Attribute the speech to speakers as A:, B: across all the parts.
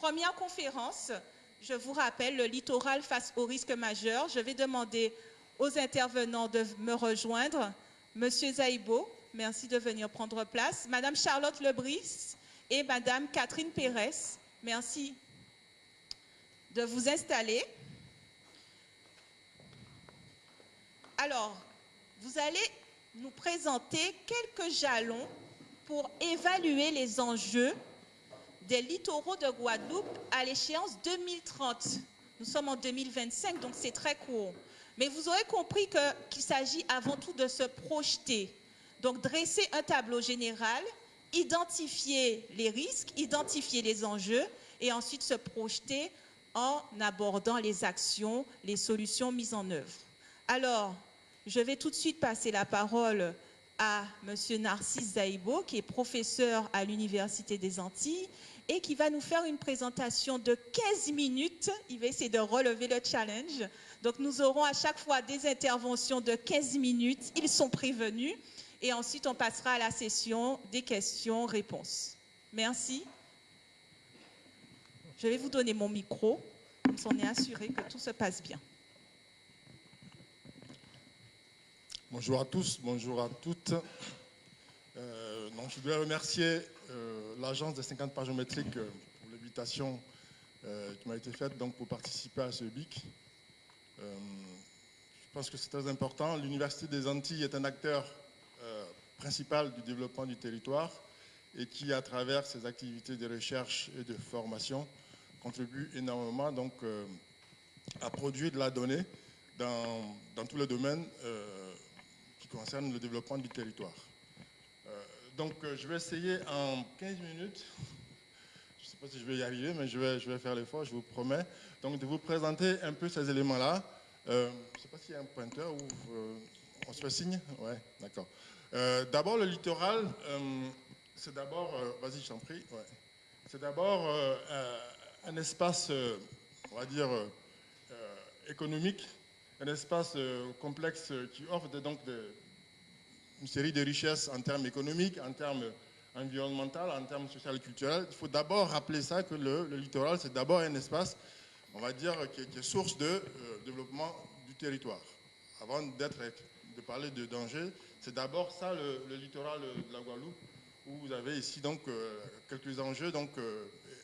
A: Première conférence, je vous rappelle, le littoral face aux risques majeurs. Je vais demander aux intervenants de me rejoindre. Monsieur Zaïbo, merci de venir prendre place. Madame Charlotte Lebris et Madame Catherine Pérez, merci de vous installer. Alors, vous allez nous présenter quelques jalons pour évaluer les enjeux des littoraux de Guadeloupe à l'échéance 2030. Nous sommes en 2025, donc c'est très court. Mais vous aurez compris qu'il s'agit avant tout de se projeter. Donc dresser un tableau général, identifier les risques, identifier les enjeux et ensuite se projeter en abordant les actions, les solutions mises en œuvre. Alors, je vais tout de suite passer la parole à M. Narcisse Zaïbo, qui est professeur à l'Université des Antilles et qui va nous faire une présentation de 15 minutes. Il va essayer de relever le challenge. Donc, nous aurons à chaque fois des interventions de 15 minutes. Ils sont prévenus. Et ensuite, on passera à la session des questions-réponses. Merci. Je vais vous donner mon micro, comme ça on est assuré que tout se passe bien.
B: Bonjour à tous, bonjour à toutes. Je voudrais remercier l'agence des 50 pages géométriques pour l'invitation qui m'a été faite pour participer à ce BIC. Je pense que c'est très important. L'Université des Antilles est un acteur principal du développement du territoire et qui, à travers ses activités de recherche et de formation, contribue énormément à produire de la donnée dans tous les domaines qui concerne le développement du territoire. Je vais essayer en 15 minutes, je ne sais pas si je vais y arriver, mais je vais faire l'effort, je vous promets, de vous présenter un peu ces éléments-là. Je ne sais pas s'il y a un pointeur ou on se fait signe. Ouais, d'accord. D'abord, le littoral, c'est d'abord, vas-y, je t'en prie, ouais. C'est d'abord un espace, on va dire, économique, un espace complexe qui offre une série de richesses en termes économiques, en termes environnementaux, en termes social et culturels. Il faut d'abord rappeler ça, que le littoral, c'est d'abord un espace, on va dire, qui est source de développement du territoire. Avant de parler de danger, c'est d'abord ça, le littoral de la Guadeloupe, où vous avez ici quelques enjeux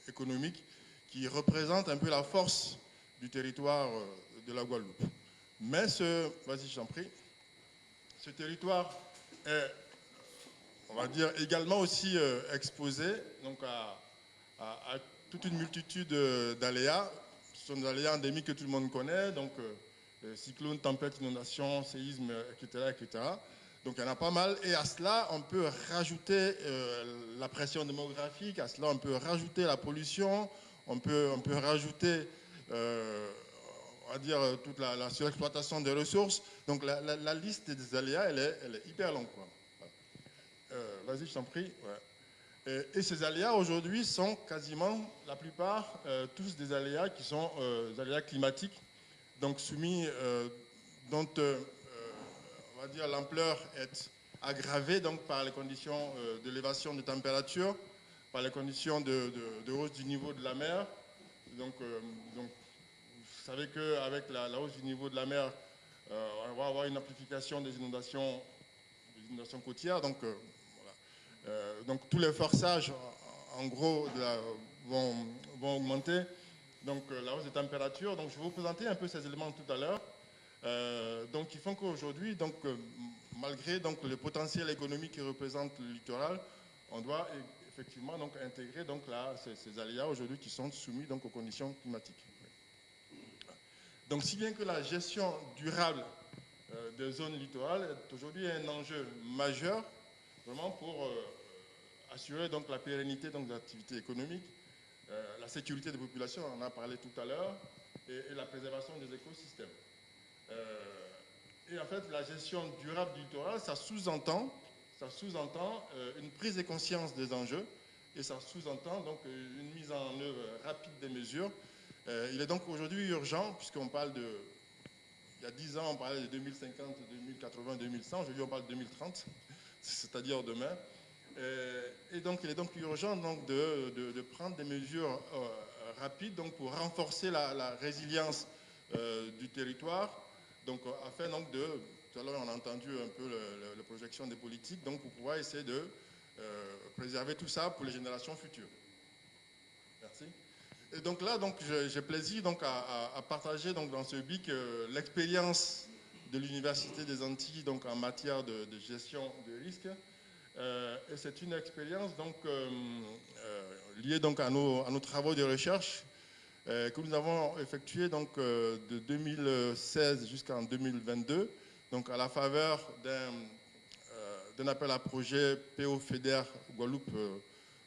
B: économiques qui représentent un peu la force du territoire de la Guadeloupe. Mais vas-y, je t'en prie, ce territoire est, on va dire, également aussi exposé à toute une multitude d'aléas. Ce sont des aléas endémiques que tout le monde connaît, cyclones, tempêtes, inondations, séismes, etc., etc. Donc il y en a pas mal. Et à cela, on peut rajouter la pression démographique, à cela, on peut rajouter la pollution, on peut rajouter on va dire, toute la surexploitation des ressources. Donc la liste des aléas, elle est hyper longue, quoi. Vas-y, je t'en prie. Ouais. Et ces aléas, aujourd'hui, sont quasiment, la plupart, tous des aléas qui sont des aléas climatiques, donc soumis, dont, on va dire, l'ampleur est aggravée par les conditions d'élévation de température, par les conditions de hausse du niveau de la mer. Donc vous savez qu'avec la hausse du niveau de la mer, on va avoir une amplification des inondations côtières. Donc tous les forçages, en gros, vont augmenter. Donc la hausse des températures. Donc je vais vous présenter un peu ces éléments tout à l'heure. Qui font qu'aujourd'hui, malgré le potentiel économique que représente le littoral, on doit effectivement intégrer ces aléas aujourd'hui qui sont soumis aux conditions climatiques. Donc, si bien que la gestion durable des zones littorales est aujourd'hui un enjeu majeur, vraiment pour assurer la pérennité des activités économiques, la sécurité des populations, on en a parlé tout à l'heure, et la préservation des écosystèmes. Et en fait, la gestion durable du littoral, ça sous-entend une prise de conscience des enjeux, et ça sous-entend une mise en œuvre rapide des mesures. Il est donc aujourd'hui urgent, puisqu'on parle il y a 10 ans, on parlait de 2050, 2080, 2100, aujourd'hui on parle de 2030, c'est-à-dire demain. Et donc il est donc urgent de prendre des mesures rapide donc, pour renforcer la résilience du territoire. Donc, afin donc, de... Tout à l'heure, on a entendu un peu la projection des politiques, donc pour pouvoir essayer de préserver tout ça pour les générations futures. Merci. Et donc là, donc, j'ai plaisir donc, à partager donc, dans ce BIC l'expérience de l'Université des Antilles donc, en matière de gestion de risques. Et c'est une expérience donc, liée donc, à nos travaux de recherche que nous avons effectués donc, de 2016 jusqu'en 2022, donc, à la faveur d'un appel à projet PO FEDER Guadeloupe,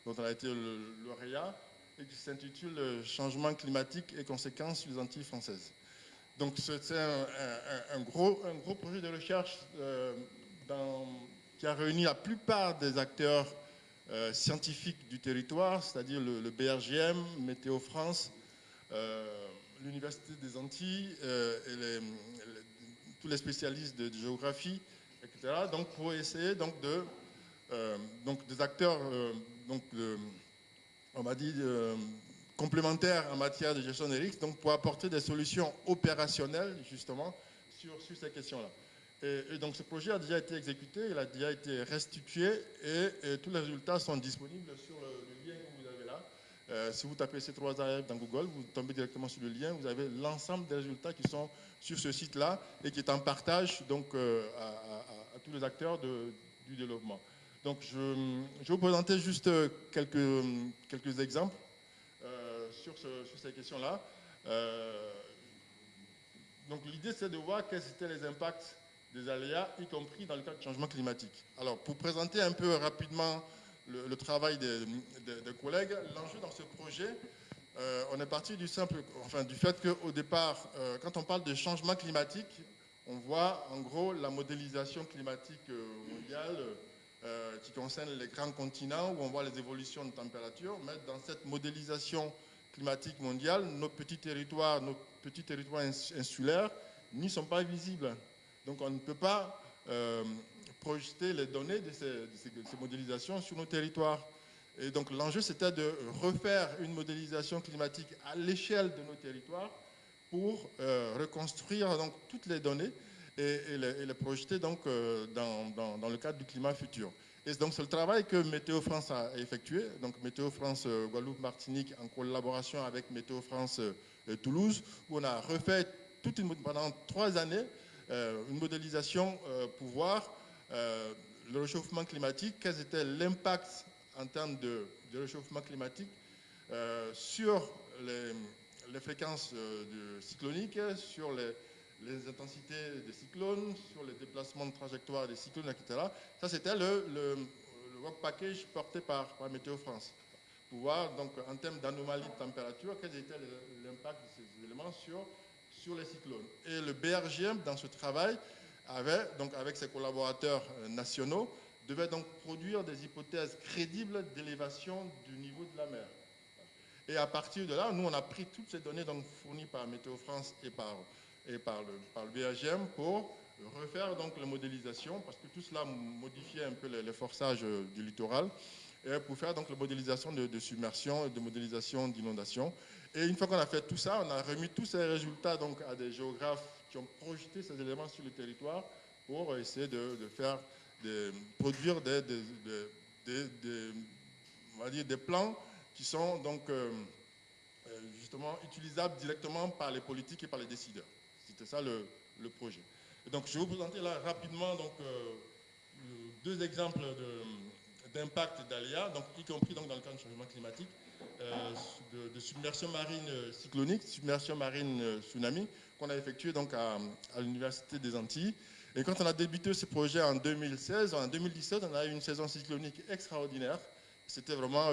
B: dont on a été le lauréat, et qui s'intitule Changement climatique et conséquences sur les Antilles françaises. Donc c'est un gros projet de recherche qui a réuni la plupart des acteurs scientifiques du territoire, c'est-à-dire le BRGM, Météo France, l'Université des Antilles et tous les spécialistes de géographie, etc. Donc pour essayer donc, des acteurs on va dire complémentaires en matière de gestion des risques, donc pour apporter des solutions opérationnelles justement sur ces questions-là. Et donc ce projet a déjà été exécuté, il a déjà été restitué et tous les résultats sont disponibles sur le lien que vous avez là. Si vous tapez C3AF dans Google, vous tombez directement sur le lien, vous avez l'ensemble des résultats qui sont sur ce site-là et qui est en partage donc, à tous les acteurs du développement. Donc je vais vous présenter juste quelques exemples sur ces questions-là. Donc l'idée c'est de voir quels étaient les impacts des aléas, y compris dans le cadre du changement climatique. Alors pour présenter un peu rapidement le travail des collègues, l'enjeu dans ce projet, on est parti du fait qu'au départ, quand on parle de changement climatique, on voit en gros la modélisation climatique mondiale qui concerne les grands continents où on voit les évolutions de température, mais dans cette modélisation climatique mondiale, nos petits territoires insulaires n'y sont pas visibles. Donc on ne peut pas projeter les données de ces modélisations sur nos territoires. Et donc l'enjeu c'était de refaire une modélisation climatique à l'échelle de nos territoires pour reconstruire donc, toutes les données et les projeter donc, dans le cadre du climat futur. Et donc c'est le travail que Météo France a effectué, donc Météo France Guadeloupe-Martinique en collaboration avec Météo France Toulouse, où on a refait pendant 3 années une modélisation pour voir le réchauffement climatique, quel était l'impact en termes de réchauffement climatique sur les fréquences cycloniques, sur les intensités des cyclones, sur les déplacements de trajectoire des cyclones, etc. Ça, c'était le work package porté par Météo France. Pour voir, donc, en termes d'anomalies de température, quel était l'impact de ces éléments sur les cyclones. Et le BRGM, dans ce travail, avec ses collaborateurs nationaux, devait donc produire des hypothèses crédibles d'élévation du niveau de la mer. Et à partir de là, nous, on a pris toutes ces données donc, fournies par Météo France et par le BRGM pour refaire donc la modélisation, parce que tout cela modifiait un peu les forçages du littoral, et pour faire donc la modélisation de submersion et de modélisation d'inondation. Et une fois qu'on a fait tout ça, on a remis tous ces résultats donc, à des géographes qui ont projeté ces éléments sur le territoire pour essayer de produire on va dire des plans qui sont donc justement utilisables directement par les politiques et par les décideurs. C'était ça le projet. Et donc je vais vous présenter là rapidement donc, 2 exemples d'impact d'aléas, donc y compris donc, dans le cadre du changement climatique, de submersion marine cyclonique, submersion marine tsunami, qu'on a effectué donc à l'Université des Antilles. Et quand on a débuté ce projet en 2016, en 2017, on a eu une saison cyclonique extraordinaire. C'était vraiment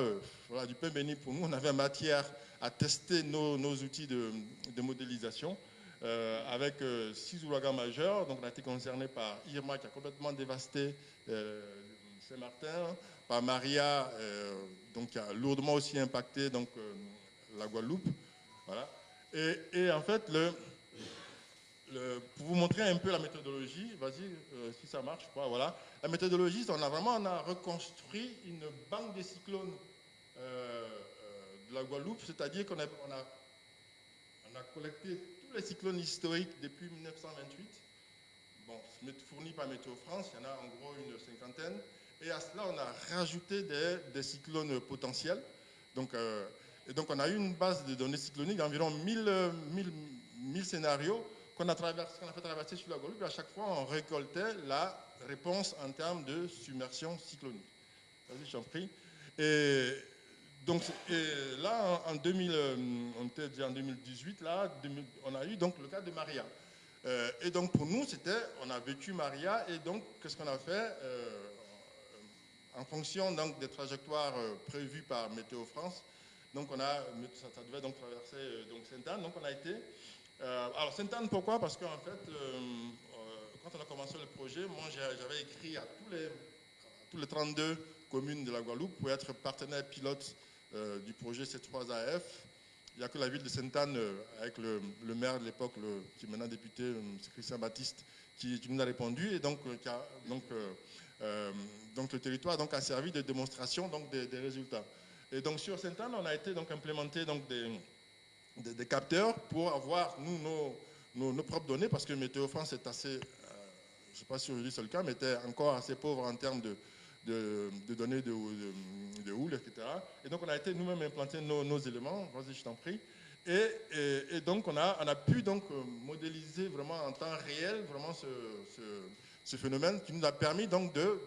B: voilà, du pain béni pour nous. On avait matière à tester nos outils de modélisation avec 6 ouragans majeurs. Donc on a été concerné par Irma qui a complètement dévasté Saint-Martin, par Maria donc, qui a lourdement aussi impacté donc, la Guadeloupe. Voilà. Et en fait, pour vous montrer un peu la méthodologie, vas-y, si ça marche, quoi, voilà. La méthodologie, on a reconstruit une banque de cyclones de la Guadeloupe, c'est-à-dire qu'on on a collecté tous les cyclones historiques depuis 1928, bon, fournis par Météo France, il y en a en gros une cinquantaine, et à cela on a rajouté des cyclones potentiels. Donc, et donc on a eu une base de données cycloniques d'environ 1000 scénarios qu'on a fait traverser sur la Guadeloupe, et à chaque fois on récoltait la réponse en termes de submersion cyclonique. Vas-y, j'en prie. Et donc et là, en 2000, on était déjà en 2018, là, on a eu donc le cas de Maria. Et donc pour nous, on a vécu Maria, et donc qu'est-ce qu'on a fait en fonction donc, des trajectoires prévues par Météo France. Donc ça devait donc traverser donc Sainte-Anne. Donc on a été. Alors Sainte-Anne, pourquoi? Parce qu'en fait, quand on a commencé le projet, moi j'avais écrit à tous les 32 communes de la Guadeloupe pour être partenaire pilote du projet C3AF. Il n'y a que la ville de Sainte-Anne, avec le maire de l'époque, qui est maintenant député, Christian Baptiste, qui nous a répondu. Et donc, donc le territoire donc, a servi de démonstration donc, des résultats. Et donc sur Sainte-Anne, on a été donc, implémenté donc, des capteurs pour avoir nos propres données, parce que Météo France est assez, je ne sais pas si aujourd'hui c'est le cas, mais était encore assez pauvre en termes de données de houle, etc. Et donc on a été nous-mêmes implanter nos éléments, vas-y je t'en prie. Et donc on a pu donc modéliser vraiment en temps réel vraiment ce phénomène qui nous a permis donc de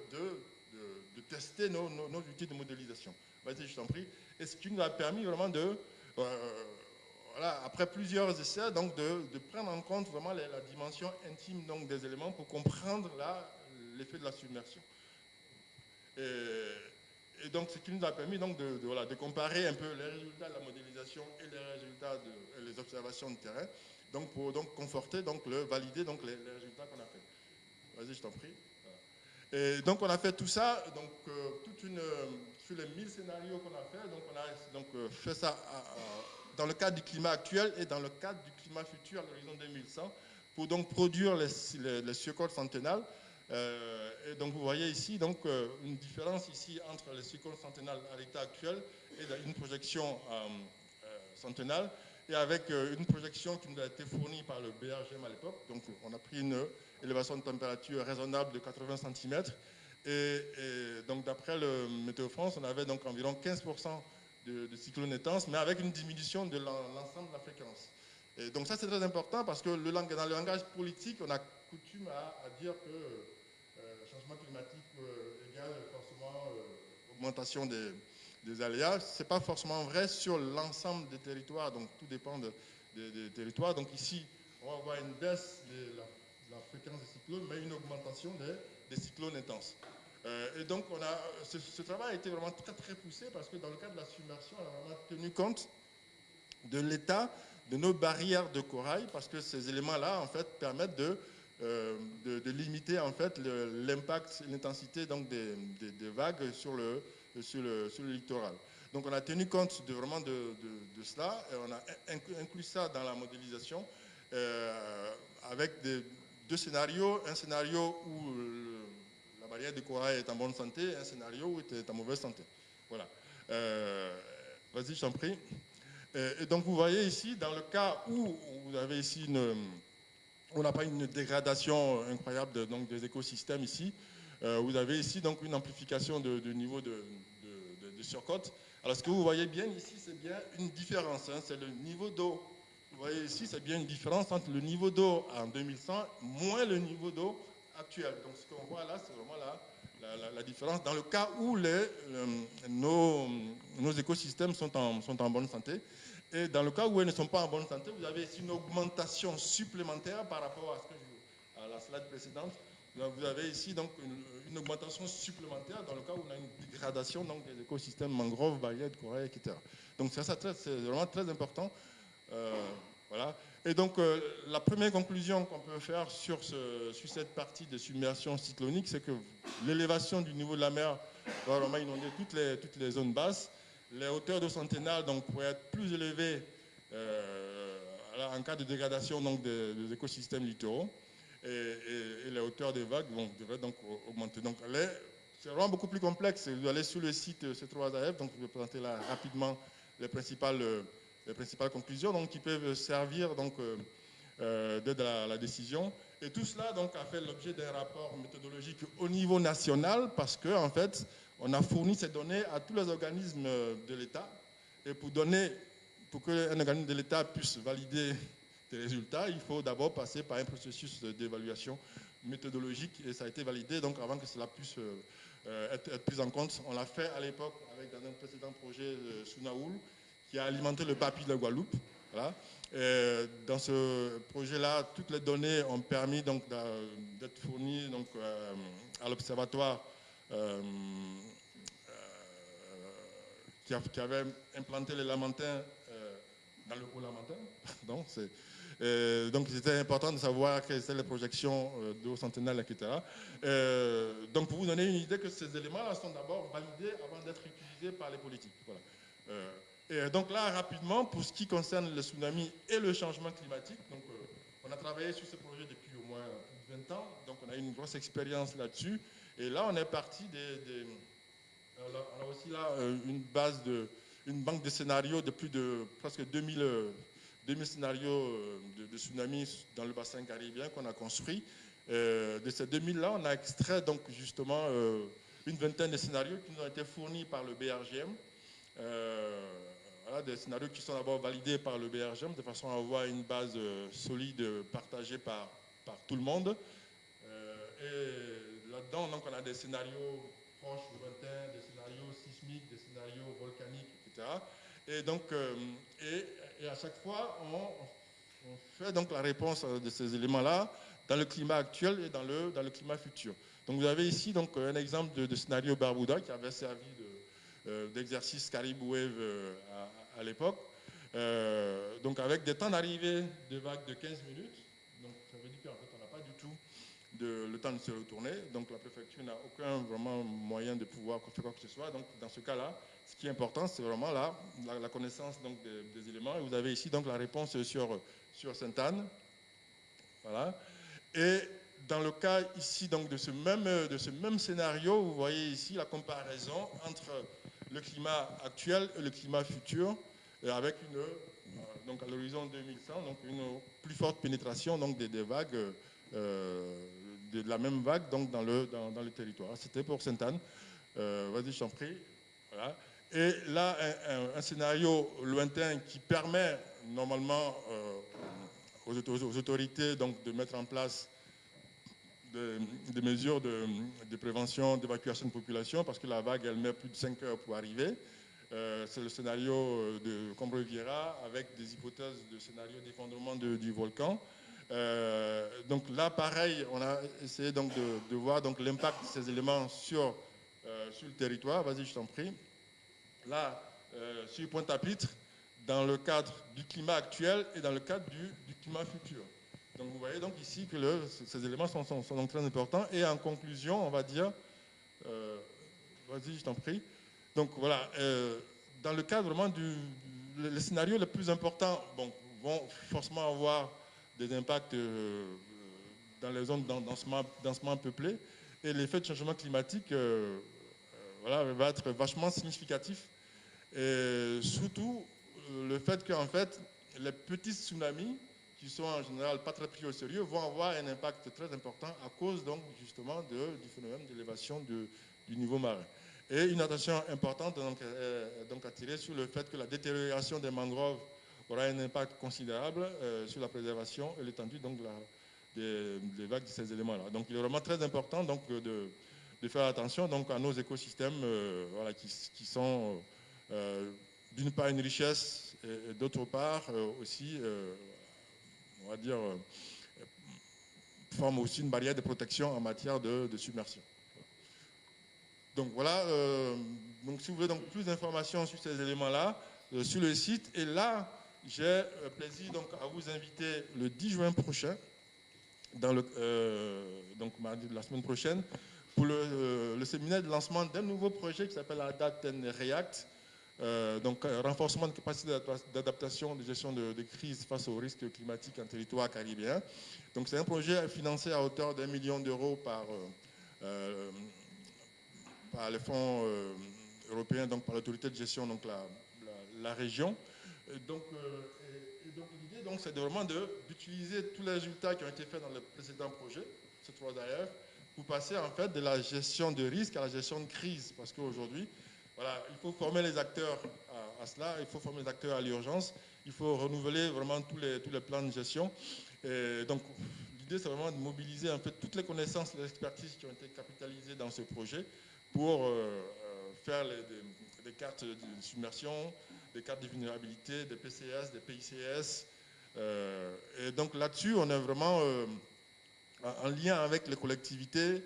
B: tester nos outils de modélisation. Vas-y je t'en prie. Et ce qui nous a permis vraiment voilà, après plusieurs essais, donc de prendre en compte vraiment la dimension intime donc, des éléments pour comprendre l'effet de la submersion. Et donc, ce qui nous a permis donc, de comparer un peu les résultats de la modélisation et les résultats les observations de terrain, donc pour donc, conforter, donc, valider donc, les résultats qu'on a fait. Vas-y, je t'en prie. Voilà. Et donc, on a fait tout ça, donc, sur les 1000 scénarios qu'on a fait, donc, on a donc, fait ça dans le cadre du climat actuel et dans le cadre du climat futur à l'horizon 2100, pour donc produire les surcotes centennales. Et donc vous voyez ici donc, une différence ici entre les cyclones centennales à l'état actuel et une projection centennale, et avec une projection qui nous a été fournie par le BRGM à l'époque. Donc on a pris une élévation de température raisonnable de 80 cm, et donc d'après le Météo France, on avait donc environ 15% de cyclones intenses, mais avec une diminution de l'ensemble de la fréquence. Et donc ça c'est très important, parce que dans le langage politique, on a coutume à dire que changement climatique égale forcément augmentation des aléas. Ce n'est pas forcément vrai sur l'ensemble des territoires, donc tout dépend des territoires. Donc ici, on va voir une baisse de la fréquence des cyclones, mais une augmentation des cyclones intenses. Et donc ce travail a été vraiment très très poussé, parce que dans le cadre de la submersion, on a vraiment tenu compte de l'état de nos barrières de corail, parce que ces éléments-là en fait permettent de limiter en fait l'impact, l'intensité donc des vagues sur le littoral. Donc on a tenu compte vraiment de cela, et on a inclus ça dans la modélisation avec deux scénarios, un scénario où la barrière de corail est en bonne santé, et un scénario où elle est en mauvaise santé. Voilà. Vas-y, je t'en prie. Et donc vous voyez ici, dans le cas où vous avez ici on n'a pas une dégradation incroyable donc, des écosystèmes ici. Vous avez ici donc une amplification de niveau de surcote. Alors ce que vous voyez bien ici, c'est bien une différence. Hein, c'est le niveau d'eau. Vous voyez ici, c'est bien une différence entre le niveau d'eau en 2100 moins le niveau d'eau actuel. Donc ce qu'on voit là, c'est vraiment la différence dans le cas où nos écosystèmes sont en bonne santé. Et dans le cas où elles ne sont pas en bonne santé, vous avez ici une augmentation supplémentaire par rapport à la slide précédente. Vous avez ici donc une augmentation supplémentaire dans le cas où on a une dégradation donc, des écosystèmes mangroves, barrières de corail, etc. Donc c'est vraiment très important. Voilà. Et donc la première conclusion qu'on peut faire sur cette partie de submersion cyclonique, c'est que l'élévation du niveau de la mer va vraiment inonder toutes les zones basses. Les hauteurs de centennales donc, pourraient être plus élevées en cas de dégradation donc, des écosystèmes littoraux, et les hauteurs des vagues devraient donc augmenter. Donc c'est vraiment beaucoup plus complexe. Vous allez sur le site C3AF, donc je vais présenter là rapidement les principales conclusions donc, qui peuvent servir donc, d'aide à la décision. Et tout cela donc, a fait l'objet d'un rapport méthodologique au niveau national parce qu'en en fait, on a fourni ces données à tous les organismes de l'État. Et pour qu'un organisme de l'État puisse valider des résultats, il faut d'abord passer par un processus d'évaluation méthodologique et ça a été validé donc avant que cela puisse être pris en compte. On l'a fait à l'époque avec dans un précédent projet Sunaoul qui a alimenté le PAPI de la Guadeloupe. Voilà. Dans ce projet-là, toutes les données ont permis donc d'être fournies donc, à l'observatoire qui avait implanté les lamantins dans le Haut-Lamentin. Donc, c'était important de savoir quelles étaient les projections d'eau centennale, etc. Donc, pour vous donner une idée que ces éléments-là sont d'abord validés avant d'être utilisés par les politiques. Voilà. Et donc là, rapidement, pour ce qui concerne le tsunami et le changement climatique, donc, on a travaillé sur ce projet depuis au moins plus de 20 ans, donc on a une grosse expérience là-dessus. Et là, on est parti on a aussi là une banque de scénarios de plus de presque 2000 scénarios de tsunami dans le bassin caribéen qu'on a construit. De ces 2000-là, on a extrait donc justement une vingtaine de scénarios qui nous ont été fournis par le BRGM. Voilà, des scénarios qui sont d'abord validés par le BRGM de façon à avoir une base solide partagée par tout le monde. Et là-dedans, donc, on a des scénarios proches, lointains, des scénarios sismiques, des scénarios volcaniques, etc. Et donc, et à chaque fois, on fait donc la réponse de ces éléments-là dans le climat actuel et dans le climat futur. Donc, vous avez ici donc, un exemple de scénario Barbuda qui avait servi d'exercice Caribou Wave à l'époque. Donc, avec des temps d'arrivée de vagues de 15 minutes. Donc, ça veut dire qu'en fait, on n'a pas du tout le temps de se retourner. Donc, la préfecture n'a aucun vraiment moyen de pouvoir faire quoi que ce soit. Donc, dans ce cas-là, ce qui est important, c'est vraiment la connaissance donc, des éléments. Et vous avez ici donc la réponse sur Sainte-Anne. Voilà. Et dans le cas ici donc, de ce même scénario, vous voyez ici la comparaison entre le climat actuel et le climat futur, avec donc à l'horizon 2100, donc une plus forte pénétration donc, des vagues, de la même vague donc, dans le territoire. C'était pour Sainte-Anne. Vas-y, je t'en prie. Voilà. Et là, un scénario lointain qui permet normalement aux autorités donc, de mettre en place des mesures de prévention, d'évacuation de population, parce que la vague, elle met plus de 5 heures pour arriver. C'est le scénario de Combre-Riviera avec des hypothèses de scénario d'effondrement du volcan. Donc là, pareil, on a essayé donc de voir donc, l'impact de ces éléments sur le territoire. Vas-y, je t'en prie. Là, sur Pointe-à-Pitre, dans le cadre du climat actuel et dans le cadre du climat futur. Donc vous voyez donc ici que ces éléments sont donc très importants. Et en conclusion, on va dire, vas-y, je t'en prie. Donc voilà, dans le cadre vraiment les scénarios les plus importants vont forcément avoir des impacts dans les zones densément peuplées. Et l'effet de changement climatique voilà, va être vachement significatif. Et surtout, le fait qu'en fait, les petits tsunamis, qui sont en général pas très pris au sérieux, vont avoir un impact très important à cause donc justement du phénomène d'élévation du niveau marin. Et une attention importante donc attirée sur le fait que la détérioration des mangroves aura un impact considérable sur la préservation et l'étendue donc des vagues de ces éléments-là. Donc il est vraiment très important donc de faire attention donc à nos écosystèmes voilà, qui sont d'une part une richesse et d'autre part aussi on va dire, forme aussi une barrière de protection en matière de submersion. Donc voilà, donc si vous voulez donc plus d'informations sur ces éléments-là, sur le site, et là, j'ai plaisir donc à vous inviter le 10 juin prochain, donc mardi de la semaine prochaine, pour le séminaire de lancement d'un nouveau projet qui s'appelle Adapt and React, donc renforcement de capacité d'adaptation, de gestion de crise face aux risques climatiques en territoire caribéen. Donc c'est un projet financé à hauteur d'1 million d'euros par les fonds européens, donc par l'autorité de gestion, donc la région. Donc l'idée, c'est vraiment d'utiliser tous les résultats qui ont été faits dans le précédent projet, C3AF, pour passer en fait de la gestion de risque à la gestion de crise. Parce qu'aujourd'hui, voilà, il faut former les acteurs à cela, il faut former les acteurs à l'urgence, il faut renouveler vraiment tous les plans de gestion. Et donc l'idée, c'est vraiment de mobiliser en fait toutes les connaissances et les expertises qui ont été capitalisées dans ce projet pour faire des cartes de submersion, des cartes de vulnérabilité, des PCS, des PICS. Et donc là-dessus, on est vraiment en lien avec les collectivités,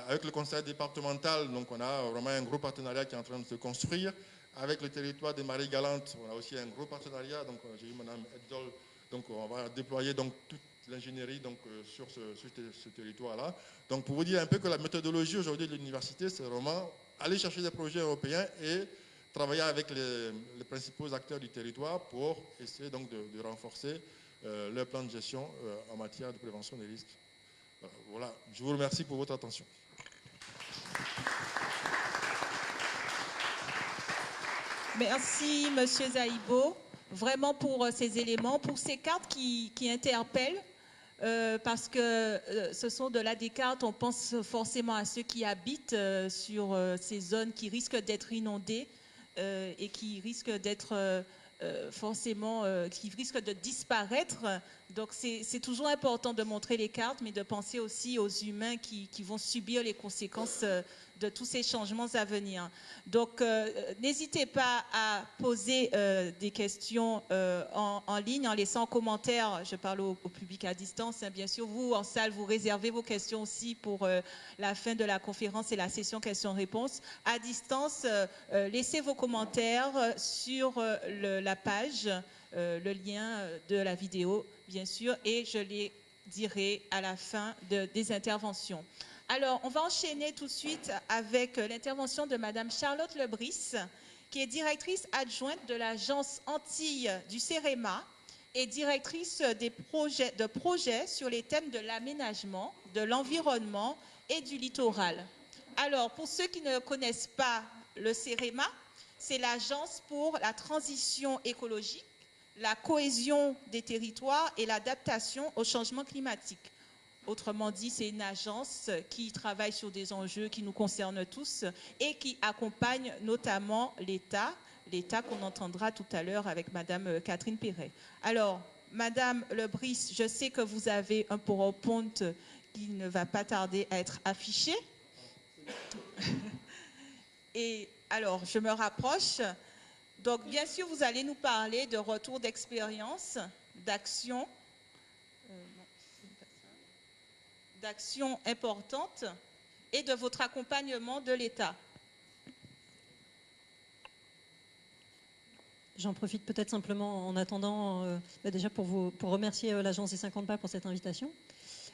B: avec le conseil départemental. Donc on a vraiment un gros partenariat qui est en train de se construire. Avec le territoire des Maries Galantes, on a aussi un gros partenariat. Donc j'ai eu Mme Edzol. Donc on va déployer donc toute l'ingénierie sur ce territoire-là. Donc pour vous dire un peu que la méthodologie aujourd'hui de l'université, c'est vraiment aller chercher des projets européens et travailler avec les principaux acteurs du territoire pour essayer donc de renforcer leur plan de gestion en matière de prévention des risques. Voilà, je vous remercie pour votre attention.
A: Merci, Monsieur Zaïbo, vraiment pour ces éléments, pour ces cartes qui interpellent, parce que ce sont de là des cartes, on pense forcément à ceux qui habitent sur ces zones qui risquent d'être inondées et qui risquent d'être qui risquent de disparaître. Donc c'est toujours important de montrer les cartes, mais de penser aussi aux humains qui vont subir les conséquences de tous ces changements à venir. Donc n'hésitez pas à poser des questions en ligne, en laissant en commentaire. Je parle au public à distance, hein, bien sûr. Vous, en salle, vous réservez vos questions aussi pour la fin de la conférence et la session questions-réponses. À distance, laissez vos commentaires sur la page, le lien de la vidéo, bien sûr, et je les dirai à la fin des interventions. Alors, on va enchaîner tout de suite avec l'intervention de Madame Charlotte Lebris, qui est directrice adjointe de l'agence Antilles du CEREMA et directrice de projets sur les thèmes de l'aménagement, de l'environnement et du littoral. Alors, pour ceux qui ne connaissent pas le CEREMA, c'est l'agence pour la transition écologique, la cohésion des territoires et l'adaptation au changement climatique. Autrement dit, c'est une agence qui travaille sur des enjeux qui nous concernent tous et qui accompagne notamment l'État qu'on entendra tout à l'heure avec Madame Catherine Perret. Alors, Madame Lebris, je sais que vous avez un PowerPoint qui ne va pas tarder à être affiché. Et alors, je me rapproche. Donc, bien sûr, vous allez nous parler de retour d'expérience, d'actions importantes et de votre accompagnement de l'État.
C: J'en profite peut-être simplement en attendant, déjà pour remercier l'Agence des 50 pas pour cette invitation.